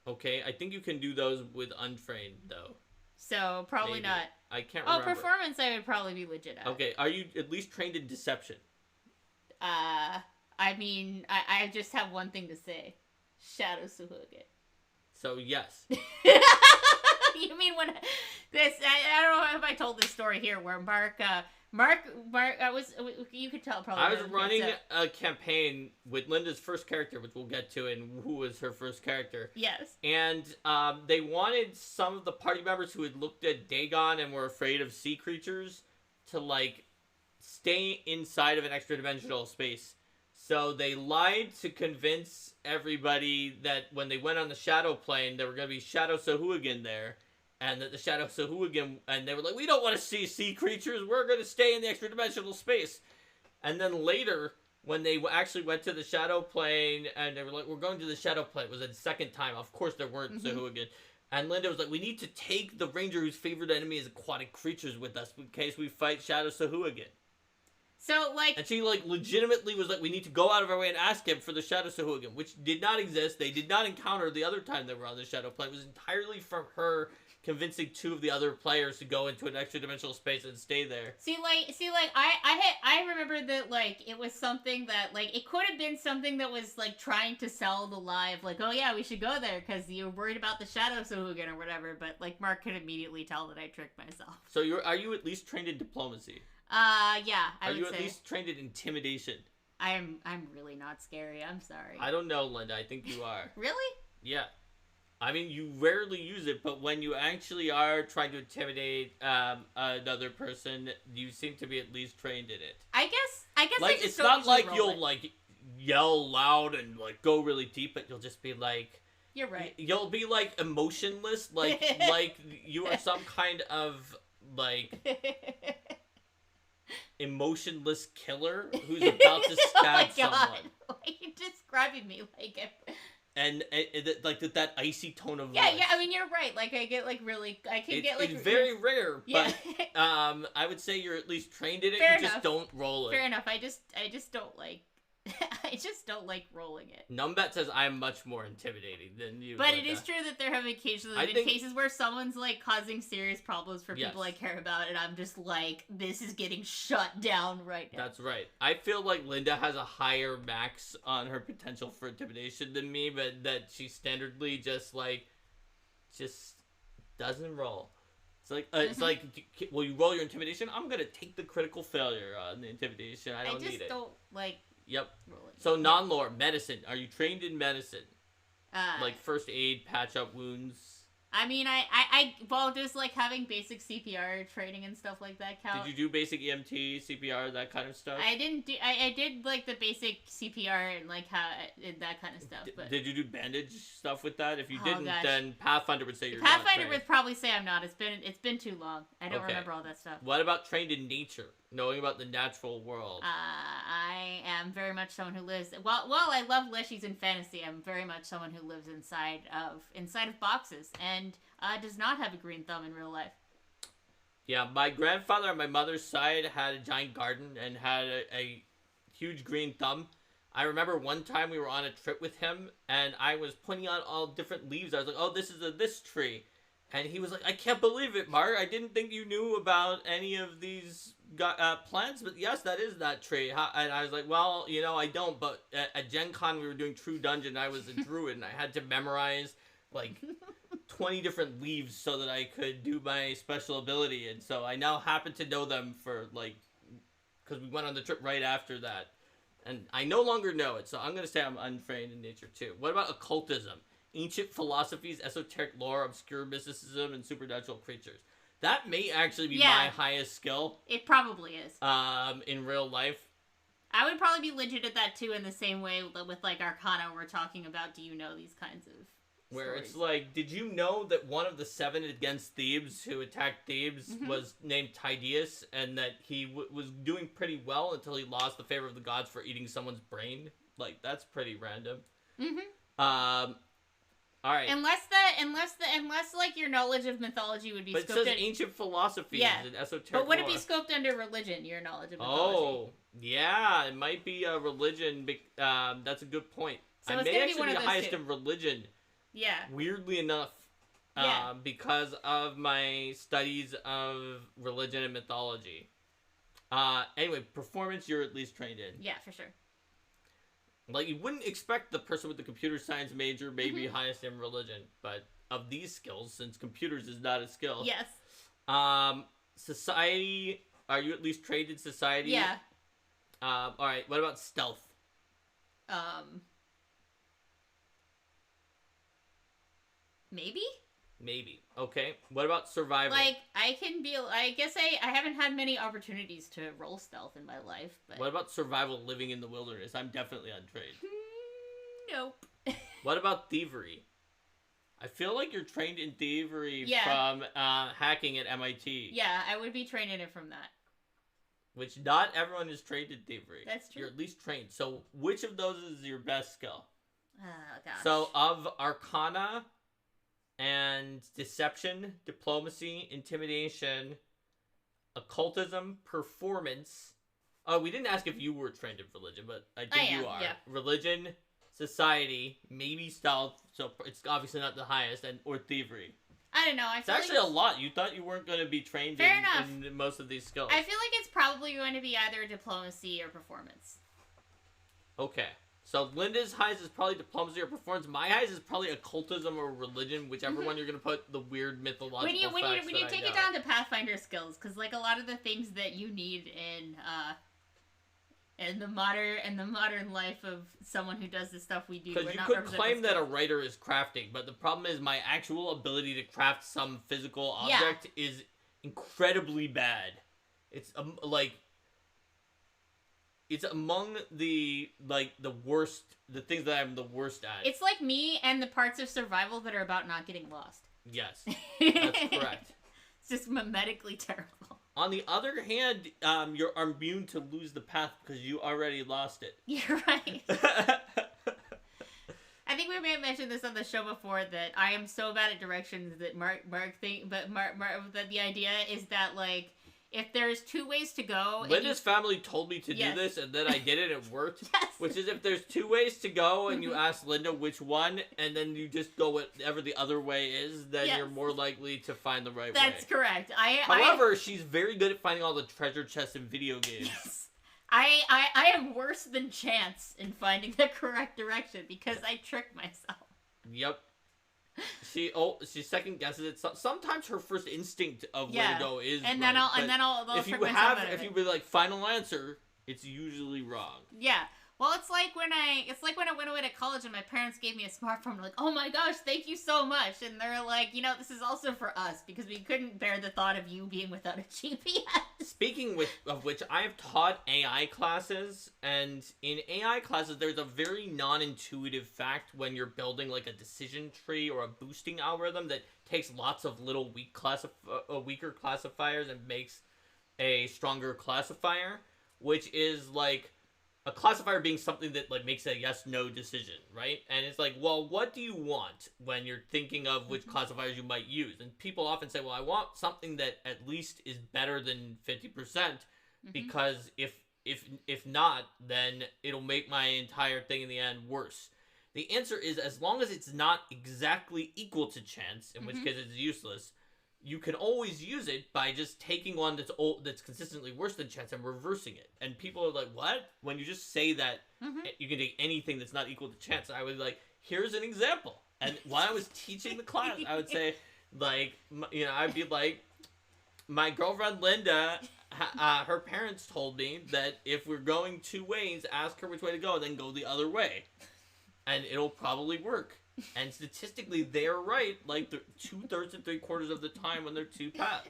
Okay, I think you can do those with untrained, though. So, probably Maybe. not. I can't remember. Performance I would probably be legit at. Okay, are you at least trained in deception? I mean, I just have one thing to say. Shadow Suhugan. So, yes. You mean when this? I don't know if I told this story here where Mark. You could tell probably. I was running a campaign with Linda's first character, which we'll get to, and who was her first character. Yes. And they wanted some of the party members who had looked at Dagon and were afraid of sea creatures to, like, stay inside of an extra-dimensional space. So they lied to convince everybody that when they went on the Shadow Plane, there were going to be Shadow Sahuagin there. And that the Shadow Sahuagin, and they were like, we don't want to see sea creatures, we're going to stay in the extra-dimensional space. And then later, when they actually went to the Shadow Plane, and they were like, we're going to the Shadow Plane, it was the second time, of course there weren't Sahuagin. And Linda was like, we need to take the ranger whose favorite enemy is aquatic creatures with us in case we fight Shadow Sahuagin. So, like... And she, like, legitimately was like, we need to go out of our way and ask him for the Shadow Sahuagin, which did not exist. They did not encounter the other time they were on the Shadow Plane. It was entirely from her convincing two of the other players to go into an extra-dimensional space and stay there. I remember that, like, it was something that, like, it could have been something that was, like, trying to sell the lie of, like, oh yeah, we should go there because you're worried about the Shadow Sahuagin or whatever, but, like, Mark could immediately tell that I tricked myself. So are you at least trained in diplomacy? Yeah, I would say. Are you at least trained in intimidation? I'm really not scary, I'm sorry. I don't know, Linda, I think you are. Really? Yeah. I mean, you rarely use it, but when you actually are trying to intimidate another person, you seem to be at least trained in it. I guess like, I just it's don't not usually like roll you'll it. like yell loud and like go really deep, but you'll just be like, you're right. You'll be like emotionless, like like you are some kind of like emotionless killer who's about to stab someone. Why are you describing me like it? And like that icy tone of voice. Yeah, I mean, you're right. Like, I get, like, really... It's very rare, but I would say you're at least trained in it. Fair you just don't roll it. Fair enough. I just don't like... I just don't like rolling it. Numbat says I'm much more intimidating than you. But it is true that there have occasionally been cases where someone's, like, causing serious problems for people I care about, and I'm just like, this is getting shut down right now. That's right. I feel like Linda has a higher max on her potential for intimidation than me, but that she standardly just doesn't roll. It's like, will you roll your intimidation? I'm gonna take the critical failure on the intimidation. I don't need it. I just don't like. Yep. Rolling. So non-lore, medicine. Are you trained in medicine? Like first aid, patch up wounds? I mean, well, just like having basic CPR training and stuff like that count. Did you do basic EMT, CPR, that kind of stuff? I didn't do. I did like the basic CPR and like that kind of stuff. But did you do bandage stuff with that? If you didn't, then Pathfinder would say you're Pathfinder not trained. would probably say I'm not. It's been too long. I don't remember all that stuff. What about trained in nature, knowing about the natural world? I am very much someone who lives. While I love leshies in fantasy, I'm very much someone who lives inside of boxes and does not have a green thumb in real life. Yeah, my grandfather on my mother's side had a giant garden and had a huge green thumb. I remember one time we were on a trip with him, and I was pointing out all different leaves. I was like, oh, this is this tree. And he was like, I can't believe it, Mark. I didn't think you knew about any of these plants, but yes, that is that tree. And I was like, well, I don't, but at Gen Con we were doing True Dungeon, I was a druid, and I had to memorize, like, 20 different leaves so that I could do my special ability, and so I now happen to know them for, like, because we went on the trip right after that. And I no longer know it, so I'm going to say I'm untrained in nature, too. What about occultism? Ancient philosophies, esoteric lore, obscure mysticism, and supernatural creatures. That may actually be my highest skill. It probably is. In real life. I would probably be legit at that too, in the same way with like Arcana, we're talking about. Do you know these kinds of where stories? it's like, did you know that one of the 7 against Thebes who attacked Thebes was named Tydeus, and that he was doing pretty well until he lost the favor of the gods for eating someone's brain? Like, that's pretty random. All right. Unless like your knowledge of mythology would be. But it says ancient philosophy and esoteric. But would lore. it be scoped under religion? Your knowledge of mythology. Oh, yeah, it might be a religion. That's a good point. So I it's may gonna actually be one be of the those highest two. in religion. Yeah. Weirdly enough. Yeah. Because of my studies of religion and mythology. Anyway, performance you're at least trained in. Yeah, for sure. Like, you wouldn't expect the person with the computer science major maybe highest in religion, but of these skills, since computers is not a skill. Yes. Society, are you at least trained in society? Yeah. Alright, what about stealth? Maybe? Maybe. Okay. What about survival? Like, I guess I haven't had many opportunities to roll stealth in my life, but... What about survival living in the wilderness? I'm definitely untrained. Nope. What about thievery? I feel like you're trained in thievery Yeah. from hacking at MIT. Yeah, I would be trained in it from that. Which not everyone is trained in thievery. That's true. You're at least trained. So which of those is your best skill? Oh, gosh. So of Arcana and Deception, Diplomacy, Intimidation, Occultism, Performance. Oh, we didn't ask if you were trained in religion, but I think you are. Yeah. Religion, Society, maybe Stealth, so it's obviously not the highest, or Thievery. I don't know. It's actually a lot. You thought you weren't going to be trained in most of these skills. I feel like it's probably going to be either diplomacy or performance. Okay. So Linda's highest is probably diplomacy or performance. My highest is probably occultism or religion, whichever one you're going to put the weird mythological When you facts take it down to Pathfinder skills, because like a lot of the things that you need in the modern life of someone who does the stuff we do. Because you could claim that a writer is crafting, but the problem is my actual ability to craft some physical object is incredibly bad. It's it's among the worst, the things that I'm the worst at. It's like me and the parts of survival that are about not getting lost. Yes, that's correct. It's just medically terrible. On the other hand, you're immune to lose the path because you already lost it. You're right. I think we may have mentioned this on the show before that I am so bad at directions that Mark that the idea is that like if there's 2 ways to go. Linda's family told me to do this, and then I did it, and it worked. Yes. Which is if there's 2 ways to go, and you ask Linda which one, and then you just go whatever the other way is, then you're more likely to find the right way. That's correct. However, she's very good at finding all the treasure chests in video games. Yes. I am worse than Chance in finding the correct direction because I trick myself. Yep. She second guesses it. Sometimes her first instinct of where to go is and right. then I'll if you be like final answer, it's usually wrong. Yeah. Well, it's like when I went away to college and my parents gave me a smartphone. I'm like, oh my gosh, thank you so much. And they're like, this is also for us because we couldn't bear the thought of you being without a GPS. Speaking of which, I've taught AI classes, and in AI classes, there's a very non-intuitive fact when you're building like a decision tree or a boosting algorithm that takes lots of little weaker classifiers and makes a stronger classifier, which is like a classifier being something that like makes a yes/no decision, right? And it's like, well, what do you want when you're thinking of which classifiers you might use? And people often say, well, I want something that at least is better than 50%, because if not, then it'll make my entire thing in the end worse. The answer is, as long as it's not exactly equal to chance, in which case it's useless, you can always use it by just taking one that's consistently worse than chance and reversing it. And people are like, what? When you just say that you can take anything that's not equal to chance, I was like, here's an example. And while I was teaching the class, I would say, like, I'd be like, my girlfriend Linda, her parents told me that if we're going 2 ways, ask her which way to go, and then go the other way. And it'll probably work. And statistically, they're right, like, 2/3 to 3/4 of the time when they're two paths.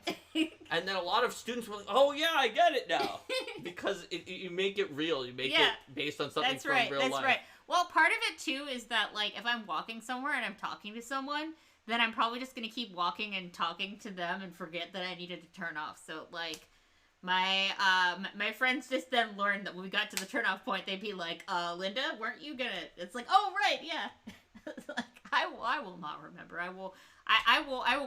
And then a lot of students were like, oh, yeah, I get it now. Because you make it real. You make it based on something from real life. That's right. Well, part of it, too, is that, like, if I'm walking somewhere and I'm talking to someone, then I'm probably just going to keep walking and talking to them and forget that I needed to turn off. So, like, my friends just then learned that when we got to the turn-off point, they'd be like, Linda, weren't you gonna... It's like, oh, right, yeah. Like, I will not remember. I will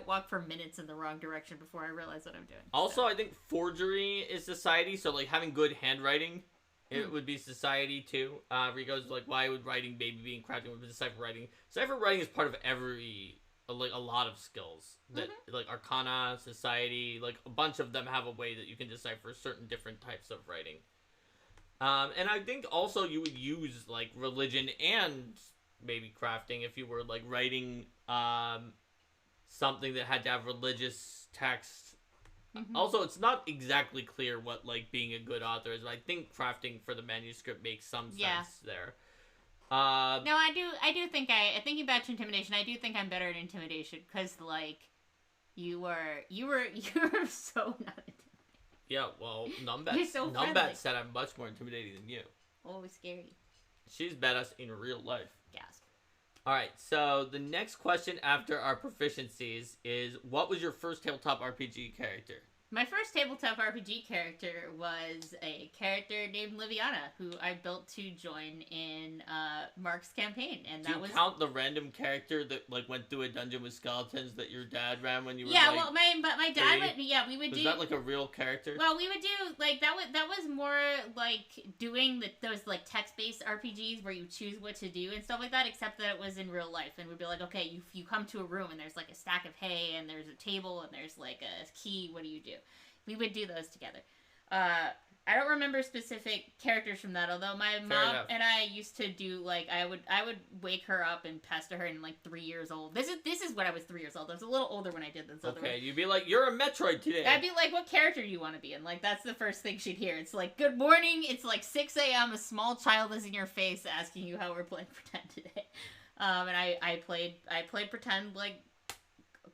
walk for minutes in the wrong direction before I realize what I'm doing. Also, I think forgery is society, so, like, having good handwriting, it would be society, too. Rico's like, why would writing, maybe being crafting, would be cipher writing. Cipher writing is part of like, a lot of skills. That, like, Arcana, society, like, a bunch of them have a way that you can decipher certain different types of writing. And I think also you would use, like, religion and... maybe crafting if you were like writing something that had to have religious text. Also, it's not exactly clear what like being a good author is, but I think crafting for the manuscript makes some sense there. No, I do think thinking back to intimidation, I do think I'm better at intimidation because like you were so not intimidating. Yeah, well, Numbat said I'm much more intimidating than you. Always scary. She's badass in real life. Gasp. Alright, so the next question after our proficiencies is, what was your first tabletop RPG character? My first tabletop RPG character was a character named Liviana, who I built to join in Mark's campaign, and that was... Do you count the random character that like went through a dungeon with skeletons that your dad ran when you were Yeah, well, my dad went... Yeah, we would Was that like a real character? Well, we would do like that was more like doing those like text-based RPGs where you choose what to do and stuff like that, except that it was in real life, and we'd be like, okay, you come to a room and there's like a stack of hay and there's a table and there's like a key. What do you do? We would do those together. I don't remember specific characters from that, although my mom and I used to do, like, I would wake her up and pester her in, like, 3 years old. This is when I was 3 years old. I was a little older when I did this. Okay, you'd be like, you're a Metroid today. I'd be like, what character do you want to be? And, like, that's the first thing she'd hear. It's like, good morning, it's like 6 a.m., a small child is in your face asking you how we're playing Pretend today. And I played Pretend, like,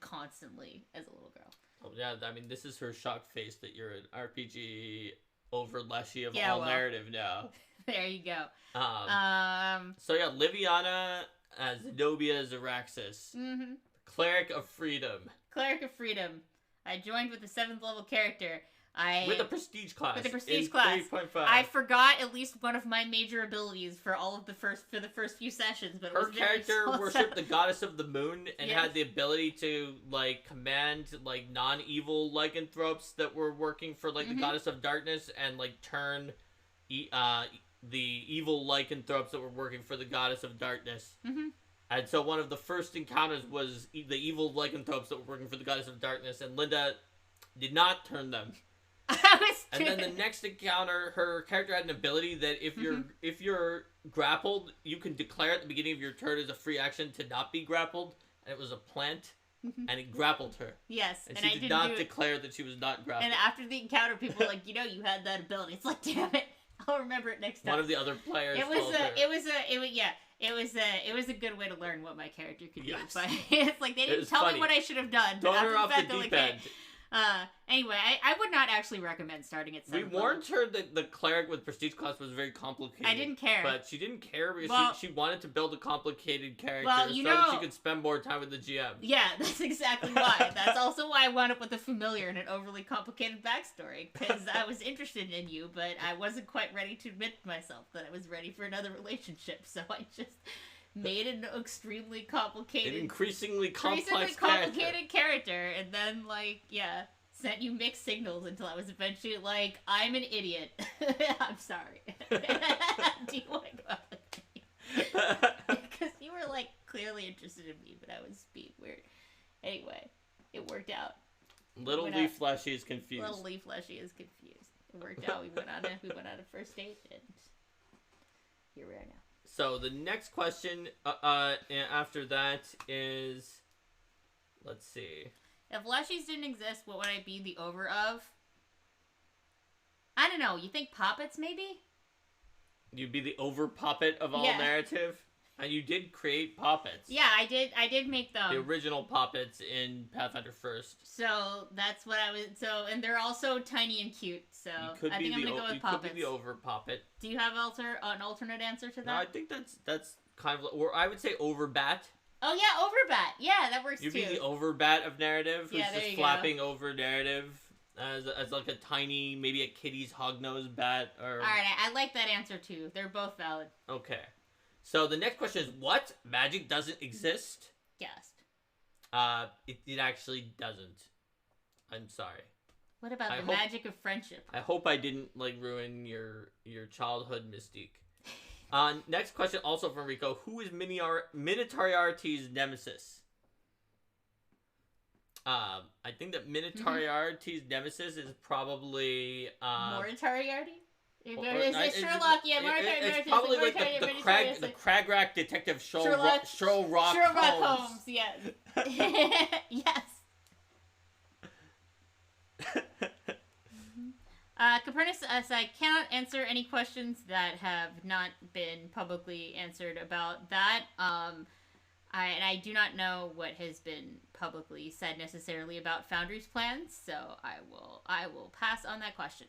constantly as a little girl. Oh, yeah, I mean, this is her shocked face that you're an RPG over Leshy of all narrative now. There you go. So yeah, Liviana as Zenobia Zaraxis. Cleric of Freedom. Cleric of Freedom. I joined with the 7th level character. With a prestige class. With a prestige class. 3.5. I forgot at least one of my major abilities for the first few sessions, but her character worshipped the goddess of the moon and had the ability to like command like non-evil lycanthropes that were working for like the goddess of darkness and like turn the evil lycanthropes that were working for the goddess of darkness. And so one of the first encounters was the evil lycanthropes that were working for the goddess of darkness, and Linda did not turn them. And then the next encounter, her character had an ability that if you're grappled, you can declare at the beginning of your turn as a free action to not be grappled, and it was a plant, and it grappled her. Yes, and she did not declare that she was not grappled. And after the encounter, people were like, you had that ability. It's like, damn it, I'll remember it next time. One of the other players. It was a good way to learn what my character could do. But it's like they didn't tell me what I should have done. Throw her off the deep end. Anyway, I would not actually recommend starting at 7th level. We warned her that the cleric with prestige class was very complicated. I didn't care. But she didn't care because she wanted to build a complicated character so that she could spend more time with the GM. Yeah, that's exactly why. That's also why I wound up with a familiar and an overly complicated backstory. Because I was interested in you, but I wasn't quite ready to admit to myself that I was ready for another relationship. So I just made an extremely complicated... increasingly complicated character. And then, sent you mixed signals until I was eventually like, I'm an idiot. I'm sorry. Do you want to go out with me? Because you were, clearly interested in me, but I was being weird. Anyway, it worked out. Little Lee Fleshy is confused. Little Lee Fleshy is confused. It worked out. We went on a first date, and here we are now. So the next question after that is, let's see. If Leshies didn't exist, what would I be the over of? I don't know. You think puppets, maybe? You'd be the over puppet of all narrative? And you did create Poppets. Yeah, I did make them. The original Poppets in Pathfinder First. So that's what I was. So and they're also tiny and cute. So I think I'm gonna go with Poppets. Could be the over Poppet. Do you have an alternate answer to that? No, I think that's kind of, or I would say Overbat. Oh yeah, Overbat. Yeah, that works too. You'd be the Overbat of narrative, who's just flapping go. Over narrative as like a tiny, maybe a kitty's hognose bat. Or... Alright, I like that answer too. They're both valid. Okay. So the next question is, what magic doesn't exist? Yes. It actually doesn't. I'm sorry. What about the magic of friendship? I hope I didn't ruin your childhood mystique. Next question, also from Rico. Who is Minotaurity's nemesis? I think that Minotaurity's nemesis is probably Moriarty? Is it Sherlock? Yeah, Moriarty. It's probably like the Cragrack detective Sherlock Holmes. Yes. Yes. Copernicus says, I cannot answer any questions that have not been publicly answered about that. I do not know what has been publicly said necessarily about Foundry's plans, so I will pass on that question.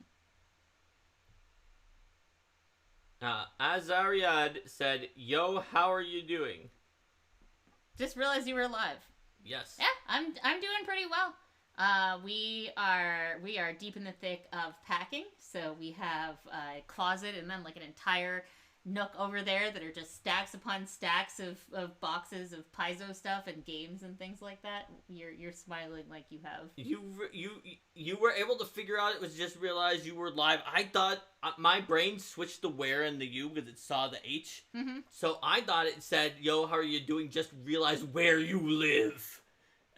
Azariad said, "Yo, how are you doing?" Just realized you were live. Yes. Yeah, I'm doing pretty well. We are deep in the thick of packing, so we have a closet and then like an entire nook over there that are just stacks upon stacks of boxes of Paizo stuff and games and things like that. You're smiling like you have. You were able to figure out it was just realized you were live. I thought my brain switched the where and the U because it saw the H. Mm-hmm. So I thought it said, "Yo, how are you doing?" Just realize where you live,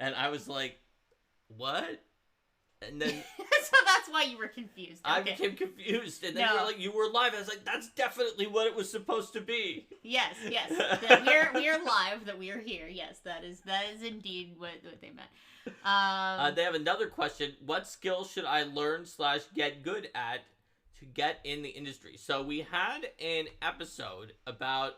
and I was like, "What?" And then so that's why you were confused. Okay. I became confused, and then you were live. I was like, "That's definitely what it was supposed to be." Yes. That we're live. That we are here. Yes, that is indeed what they meant. They have another question. What skill should I learn / get good at to get in the industry? So we had an episode about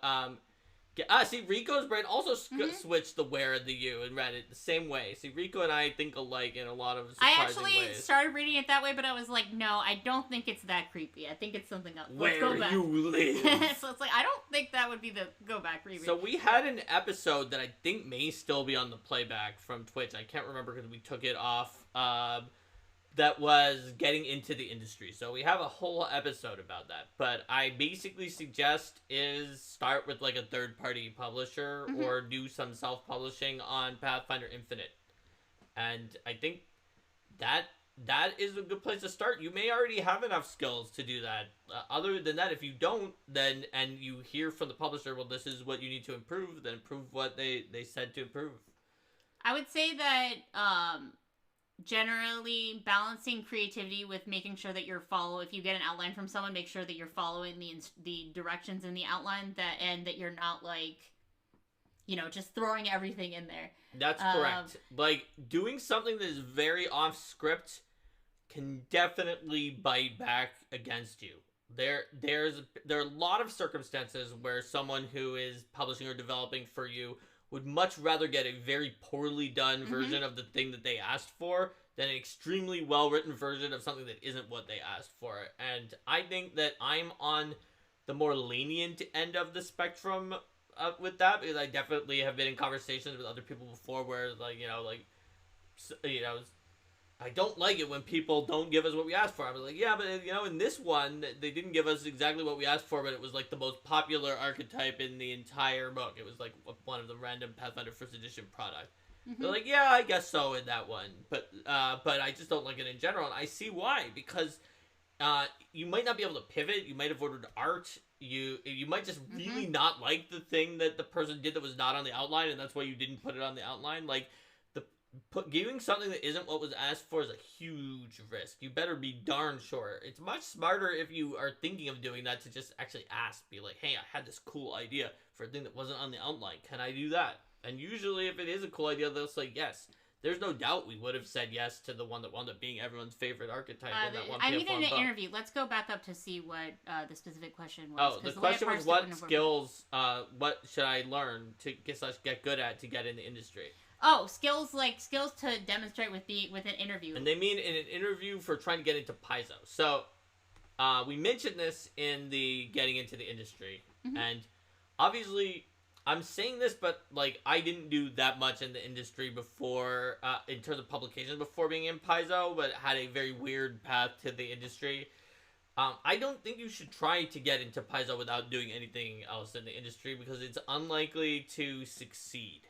see, Rico's brain also switched the where and the U and read it the same way. See, Rico and I think alike in a lot of surprising ways. I actually started reading it that way, but I was like, no, I don't think it's that creepy. I think it's something else. Let's go back. You live. So it's like, I don't think that would be the go back creepy. So we had an episode that I think may still be on the playback from Twitch. I can't remember because we took it off. That was getting into the industry. So we have a whole episode about that. But I basically suggest is start with like a third-party publisher or do some self-publishing on Pathfinder Infinite. And I think that is a good place to start. You may already have enough skills to do that. Other than that, if you don't, then and you hear from the publisher, well, this is what you need to improve, then improve what they said to improve. I would say that generally balancing creativity with making sure that if you get an outline from someone, make sure that you're following the directions in the outline and that you're not like, just throwing everything in there. That's correct. Like doing something that is very off script can definitely bite back against you. There are a lot of circumstances where someone who is publishing or developing for you would much rather get a very poorly done version of the thing that they asked for than an extremely well-written version of something that isn't what they asked for. And I think that I'm on the more lenient end of the spectrum with that, because I definitely have been in conversations with other people before where, I don't like it when people don't give us what we asked for. I was like, yeah, but, in this one, they didn't give us exactly what we asked for, but it was, like, the most popular archetype in the entire book. It was, like, one of the random Pathfinder First Edition product. They're like, yeah, I guess so in that one. But I just don't like it in general, and I see why. Because you might not be able to pivot. You might have ordered art. You might just really not like the thing that the person did that was not on the outline, and that's why you didn't put it on the outline. Like, giving something that isn't what was asked for is a huge risk. You better be darn sure. It's much smarter if you are thinking of doing that to just actually ask. Be like, hey, I had this cool idea for a thing that wasn't on the outline. Can I do that? And usually if it is a cool idea, they'll say yes. there's no doubt we would have said yes to the one that wound up being everyone's favorite archetype in that one. I mean, PF1 in an book. interview. Let's go back up to see what the specific question was. Oh, the question was what skills, what should I learn to get good at to get in the industry? Oh, skills to demonstrate with an interview. And they mean in an interview for trying to get into Paizo. So, we mentioned this in the getting into the industry, and obviously, I'm saying this, but like I didn't do that much in the industry before, in terms of publications before being in Paizo, but had a very weird path to the industry. I don't think you should try to get into Paizo without doing anything else in the industry because it's unlikely to succeed.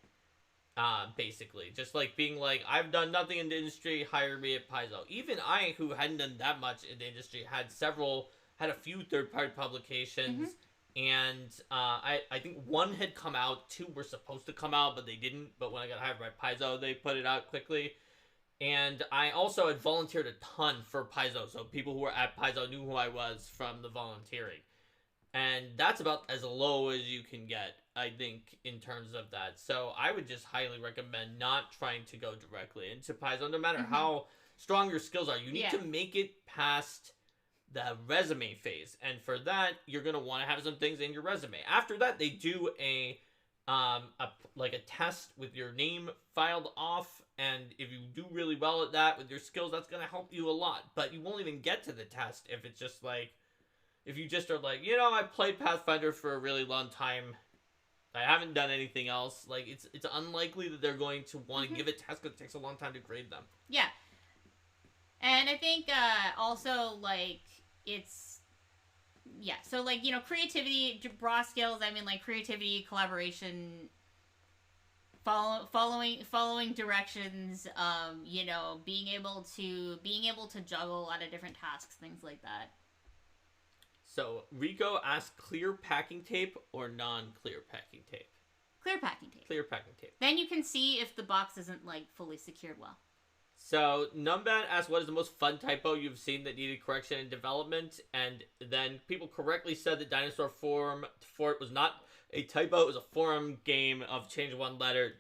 Basically, just like being like, I've done nothing in the industry, hire me at Paizo. Even I, who hadn't done that much in the industry, had a few third-party publications. And I think one had come out, two were supposed to come out, but they didn't. But when I got hired by Paizo, they put it out quickly. And I also had volunteered a ton for Paizo, so people who were at Paizo knew who I was from the volunteering. And that's about as low as you can get, I think, in terms of that. So I would just highly recommend not trying to go directly into Paizo, no matter how strong your skills are. You need to make it past the resume phase, and for that you're going to want to have some things in your resume. After that, they do a test with your name filed off, and if you do really well at that with your skills, that's going to help you a lot. But you won't even get to the test if it's just like, if you just are like, I played Pathfinder for a really long time, I haven't done anything else, like it's unlikely that they're going to want to give a test because it takes a long time to grade them. Yeah. And I think also like so like, creativity, raw skills, I mean like creativity, collaboration, following directions, being able to juggle a lot of different tasks, things like that. So Rico asked, clear packing tape or non-clear packing tape? Clear packing tape. Clear packing tape. Then you can see if the box isn't like fully secured well. So, Numbat asked, what is the most fun typo you've seen that needed correction and development? And then people correctly said that Dinosaur Forum Fort was not a typo. It was a forum game of change one letter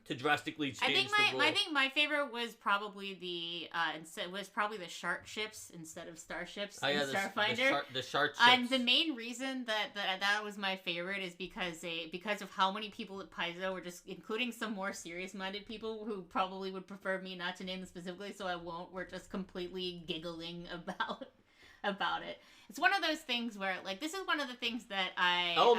to drastically change the rule. I think my favorite was probably the shark ships instead of starships in Starfinder. The shark ships. And the main reason that was my favorite is because of how many people at Paizo were just, including some more serious-minded people who probably would prefer me not to name them specifically, so I won't. Were just completely giggling about it. It's one of those things where, like, this is one of the things that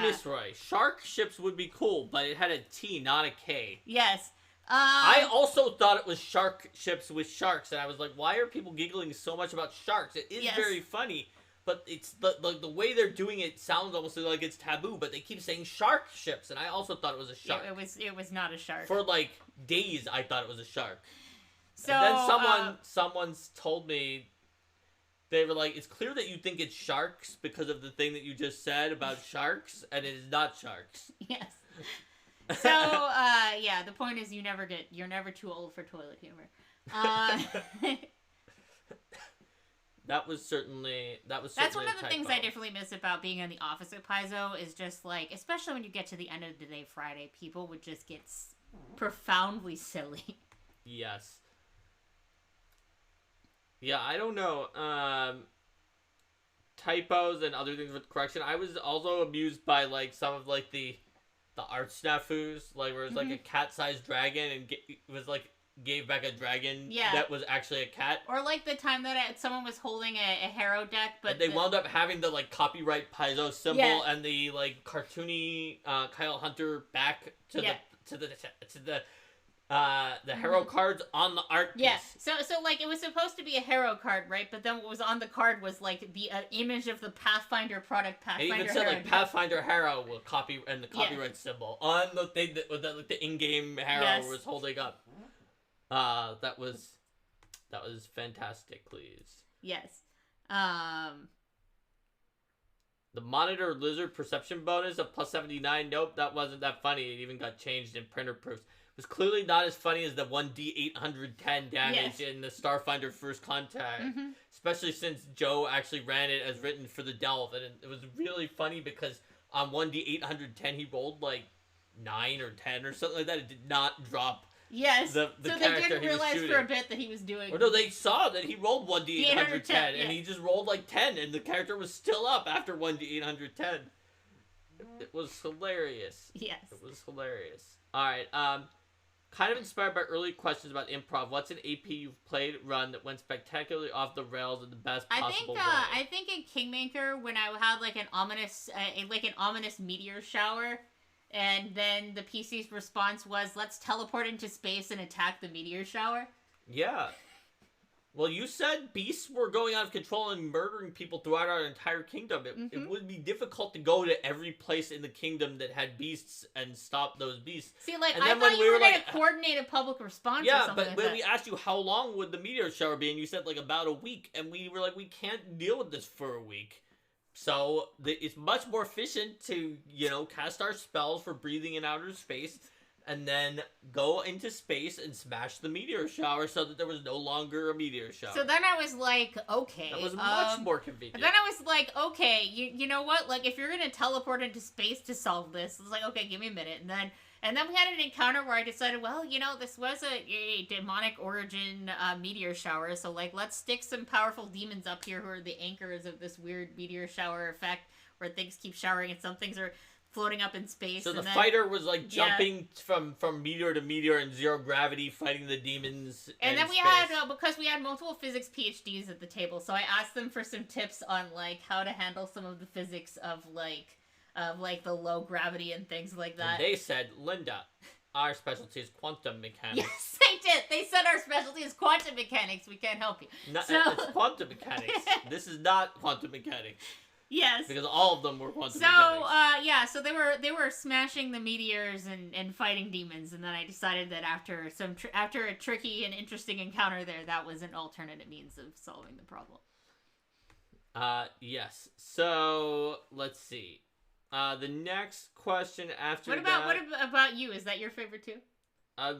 Miss Roy, shark ships would be cool, but it had a T, not a K. Yes. I also thought it was shark ships with sharks, and I was like, why are people giggling so much about sharks? It is very funny, but it's the way they're doing it sounds almost like it's taboo, but they keep saying shark ships, and I also thought it was a shark. It was not a shark. For, like, days, I thought it was a shark. So, and then someone's told me, they were like, it's clear that you think it's sharks because of the thing that you just said about sharks, and it is not sharks. Yes. So, the point is you're never too old for toilet humor. That's one of the things I definitely miss about being in the office at Paizo is just like, especially when you get to the end of the day Friday, people would just get profoundly silly. Yes. Yeah, I don't know. Typos and other things with correction. I was also amused by like some of like the art snafus, like where it's like a cat-sized dragon and it was like gave back a dragon that was actually a cat. Or like the time that someone was holding a Harrow deck, but and they wound up having the like copyright Paizo symbol and the like cartoony Kyle Hunter back to the Harrow cards on the art piece. Yeah, so like it was supposed to be a Harrow card, right? But then what was on the card was like the image of the Pathfinder product, Pathfinder. It even said like Pathfinder Harrow with the copyright symbol on the thing that the in-game Harrow was holding up. That was fantastic, please. Yes. The monitor lizard perception bonus of plus 79. Nope, that wasn't that funny. It even got changed in printer proofs. It was clearly not as funny as the 1d810 damage in the Starfinder First Contact. Especially since Joe actually ran it as written for the Delve. And it was really funny because on 1d810 he rolled like 9 or 10 or something like that. It did not drop Yes. the so they character didn't he was realize shooting. for a bit that he was doing. Or no, they saw that he rolled 1d810, 810, and he just rolled like 10, and the character was still up after 1d810. It was hilarious. Yes. It was hilarious. Alright, kind of inspired by early questions about improv, what's an AP you've played, run that went spectacularly off the rails in the best possible way? I think in Kingmaker, when I had like an ominous meteor shower, and then the PC's response was, let's teleport into space and attack the meteor shower. Yeah. Well, you said beasts were going out of control and murdering people throughout our entire kingdom. It would be difficult to go to every place in the kingdom that had beasts and stop those beasts. See, like, I thought you were going to coordinate a public response or something like that. Yeah, but when we asked you how long would the meteor shower be, and you said, like, about a week, and we were like, we can't deal with this for a week. So, it's much more efficient to, cast our spells for breathing in outer space, and then go into space and smash the meteor shower so that there was no longer a meteor shower. So then I was like, okay. That was much more convenient. Then I was like, okay, you know what? Like, if you're going to teleport into space to solve this, I was like, okay, give me a minute. And then we had an encounter where I decided, well, this was a demonic origin meteor shower, so, like, let's stick some powerful demons up here who are the anchors of this weird meteor shower effect where things keep showering and some things are floating up in space. So the fighter was like jumping from meteor to meteor in zero gravity, fighting the demons. And then we had, because we had multiple physics PhDs at the table, so I asked them for some tips on like how to handle some of the physics of the low gravity and things like that. And they said, Linda, our specialty is quantum mechanics. Yes, they did. They said our specialty is quantum mechanics. We can't help you. No, it's quantum mechanics. This is not quantum mechanics. Yes. Because all of them were quantum mechanics. So they were smashing the meteors and fighting demons, and then I decided that after a tricky and interesting encounter there, that was an alternative means of solving the problem. Yes. So, let's see. The next question after what about you? Is that your favorite too?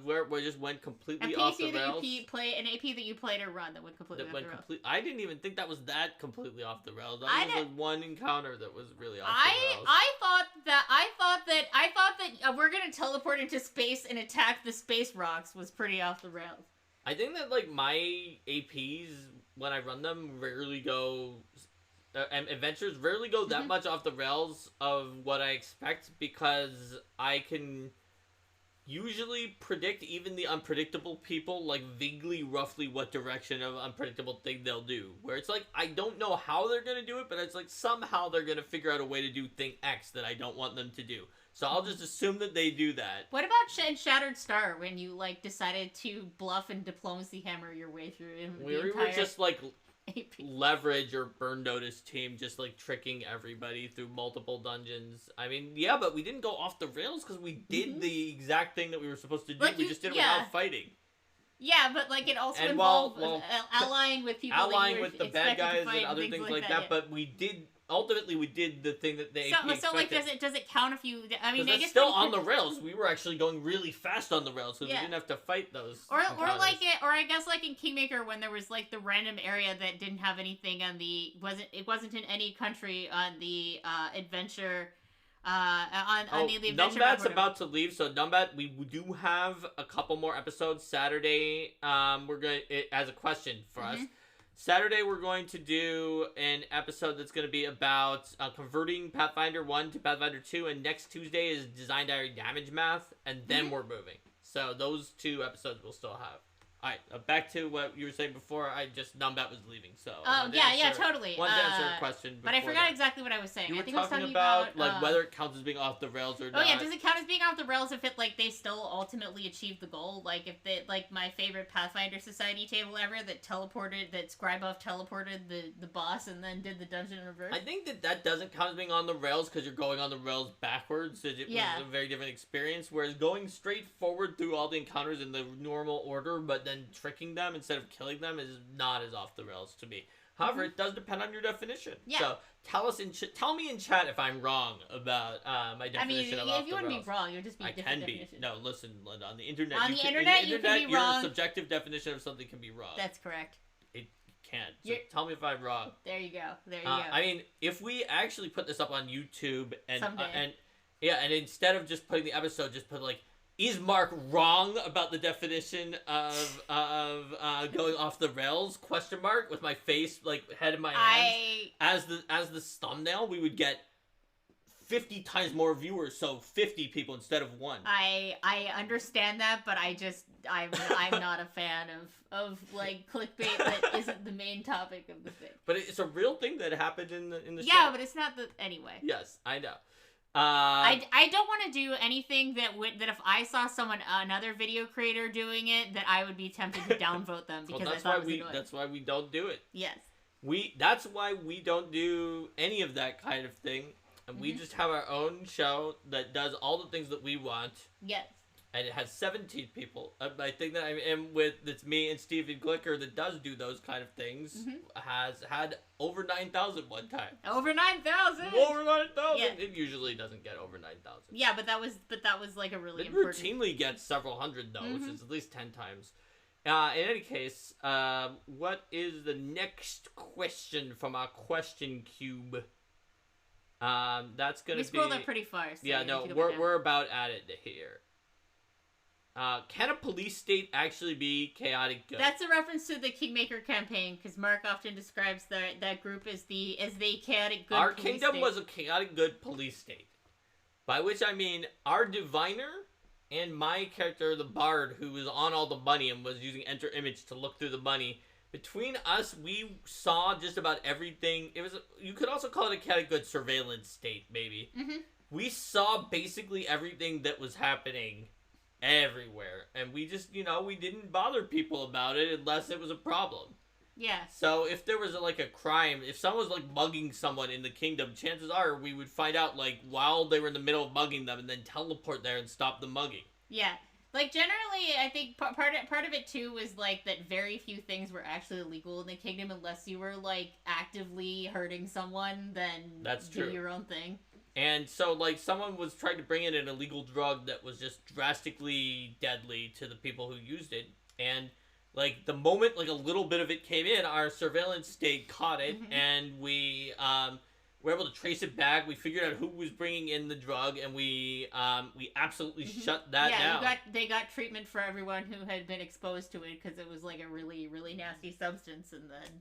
Where we just went completely off the rails. An AP that you played or run that went completely off the rails. I didn't even think that was that completely off the rails. That was like one encounter that was really off the rails. I thought that we're gonna teleport into space and attack the space rocks was pretty off the rails. I think that like my APs when I run them rarely go. And adventures rarely go that much off the rails of what I expect because I can usually predict even the unpredictable people, like vaguely roughly what direction of unpredictable thing they'll do. Where it's like, I don't know how they're going to do it, but it's like somehow they're going to figure out a way to do thing X that I don't want them to do. So I'll just assume that they do that. What about Shattered Star when you like decided to bluff and diplomacy hammer your way through we were just like leverage or burn notice team just like tricking everybody through multiple dungeons. I mean, yeah, but we didn't go off the rails because we did the exact thing that we were supposed to do. Like we just did it without fighting. Yeah, but like it also involved allying with people, allying with the bad guys and other things like that. But we did ultimately the thing that they expected. So like does it count if you? I mean, I guess still on the rails. We were actually going really fast on the rails, so we didn't have to fight those. Or I guess like in Kingmaker when there was like the random area that didn't have anything on the wasn't in any country on the adventure. On the adventure. Numbat's about to leave, so Numbat, we do have a couple more episodes Saturday. We're going as a question for us. Saturday, we're going to do an episode that's going to be about converting Pathfinder 1 to Pathfinder 2, and next Tuesday is Design Diary Damage Math, and then we're moving. So those two episodes we'll still have. All right, back to what you were saying before. Numbat was leaving, so. Totally. Wanted to answer a question but I forgot exactly what I was saying. You were I think I was talking about like whether it counts as being off the rails or not. Oh yeah, does it count as being off the rails if it like they still ultimately achieve the goal? Like if they like my favorite Pathfinder Society table ever that Scribeoff teleported the boss and then did the dungeon in reverse. I think that doesn't count as being on the rails because you're going on the rails backwards. So it was a very different experience. Whereas going straight forward through all the encounters in the normal order, but then tricking them instead of killing them is not as off the rails to me. However, it does depend on your definition. Yeah. So tell me in chat if I'm wrong about my definition of off the rails. If you wouldn't be wrong, you'd just be a different definition. No, listen, Linda, on the internet. On the internet, you can be wrong. Your subjective definition of something can be wrong. That's correct. It can't. So tell me if I'm wrong. There you go. I mean, if we actually put this up on YouTube someday. And instead of just putting the episode, just put like is Mark wrong about the definition of going off the rails? Question mark with my face like head in my hands as the thumbnail. We would get 50 times more viewers, so 50 people instead of one. I understand that, but I'm not a fan of like clickbait that isn't the main topic of the thing. But it's a real thing that happened in the show. Yeah, but it's not the anyway. Yes, I know. I don't want to do anything that if I saw another video creator doing it, that I would be tempted to downvote them because I thought it was annoying. That's why we don't do it. Yes. That's why we don't do any of that kind of thing. And we just have our own show that does all the things that we want. Yes. And it has 17 people. I think that I am with, it's me and Steven Glicker that does do those kind of things. Has had over 9,000 one time. Over 9,000? Over 9,000! Yeah. It usually doesn't get over 9,000. Yeah, but that was like a really it important... routinely gets several hundred though, which is at least 10 times. In any case, what is the next question from our question cube? That's gonna be... We scrolled up pretty far. So yeah, no, we're about at it here. Can a police state actually be chaotic good? That's a reference to the Kingmaker campaign, because Mark often describes that group as the chaotic good. Our police kingdom state. was a chaotic good police state, by which I mean our diviner and my character, the bard, who was on all the money and was using enter image to look through the money. Between us, we saw just about everything. It was you could also call it a chaotic good surveillance state, maybe. We saw basically everything that was happening everywhere, and we just, we didn't bother people about it unless it was a problem. Yeah. So if there was a crime, if someone was like mugging someone in the kingdom, chances are we would find out like while they were in the middle of mugging them and then teleport there and stop the mugging. Yeah. Like generally, I think part of it too was like that very few things were actually illegal in the kingdom unless you were like actively hurting someone, then that's do true. Your own thing. And so, like, someone was trying to bring in an illegal drug that was just drastically deadly to the people who used it. And, like, the moment, like, a little bit of it came in, our surveillance state caught it, and we were able to trace it back. We figured out who was bringing in the drug, and we absolutely shut that down. Yeah, they got treatment for everyone who had been exposed to it, because it was, like, a really, really nasty substance, and then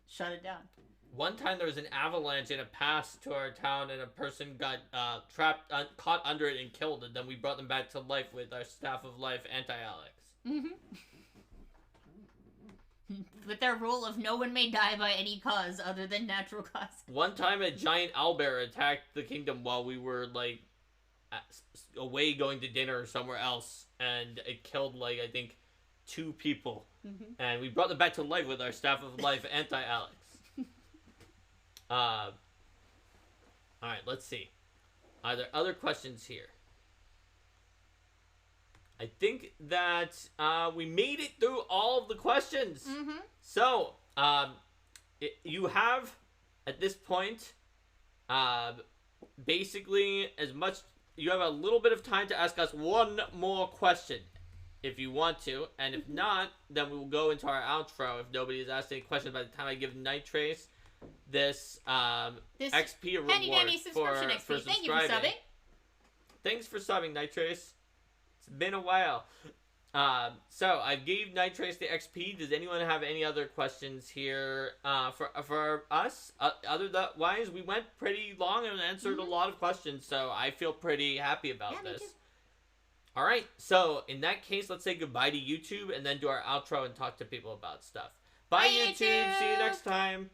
shut it down. One time there was an avalanche in a pass to our town, and a person got trapped, caught under it and killed, and then we brought them back to life with our Staff of Life anti-Alex. With their rule of no one may die by any cause other than natural cause. One time a giant owlbear attacked the kingdom while we were, like, away going to dinner or somewhere else, and it killed, like, I think 2 people. And we brought them back to life with our Staff of Life anti-Alex. Alright, let's see. Are there other questions here? I think that we made it through all of the questions. So, you have, at this point, basically you have a little bit of time to ask us one more question if you want to. And if not, then we will go into our outro if nobody has asked any questions by the time I give Night Trace this XP reward for subscribing. Thank you for subbing. Thanks for subbing, Night Trace. It's been a while. So I gave Night Trace the XP. Does anyone have any other questions here for us? Otherwise, we went pretty long and answered a lot of questions, so I feel pretty happy about this. All right, so in that case, let's say goodbye to YouTube and then do our outro and talk to people about stuff. Bye YouTube. See you next time.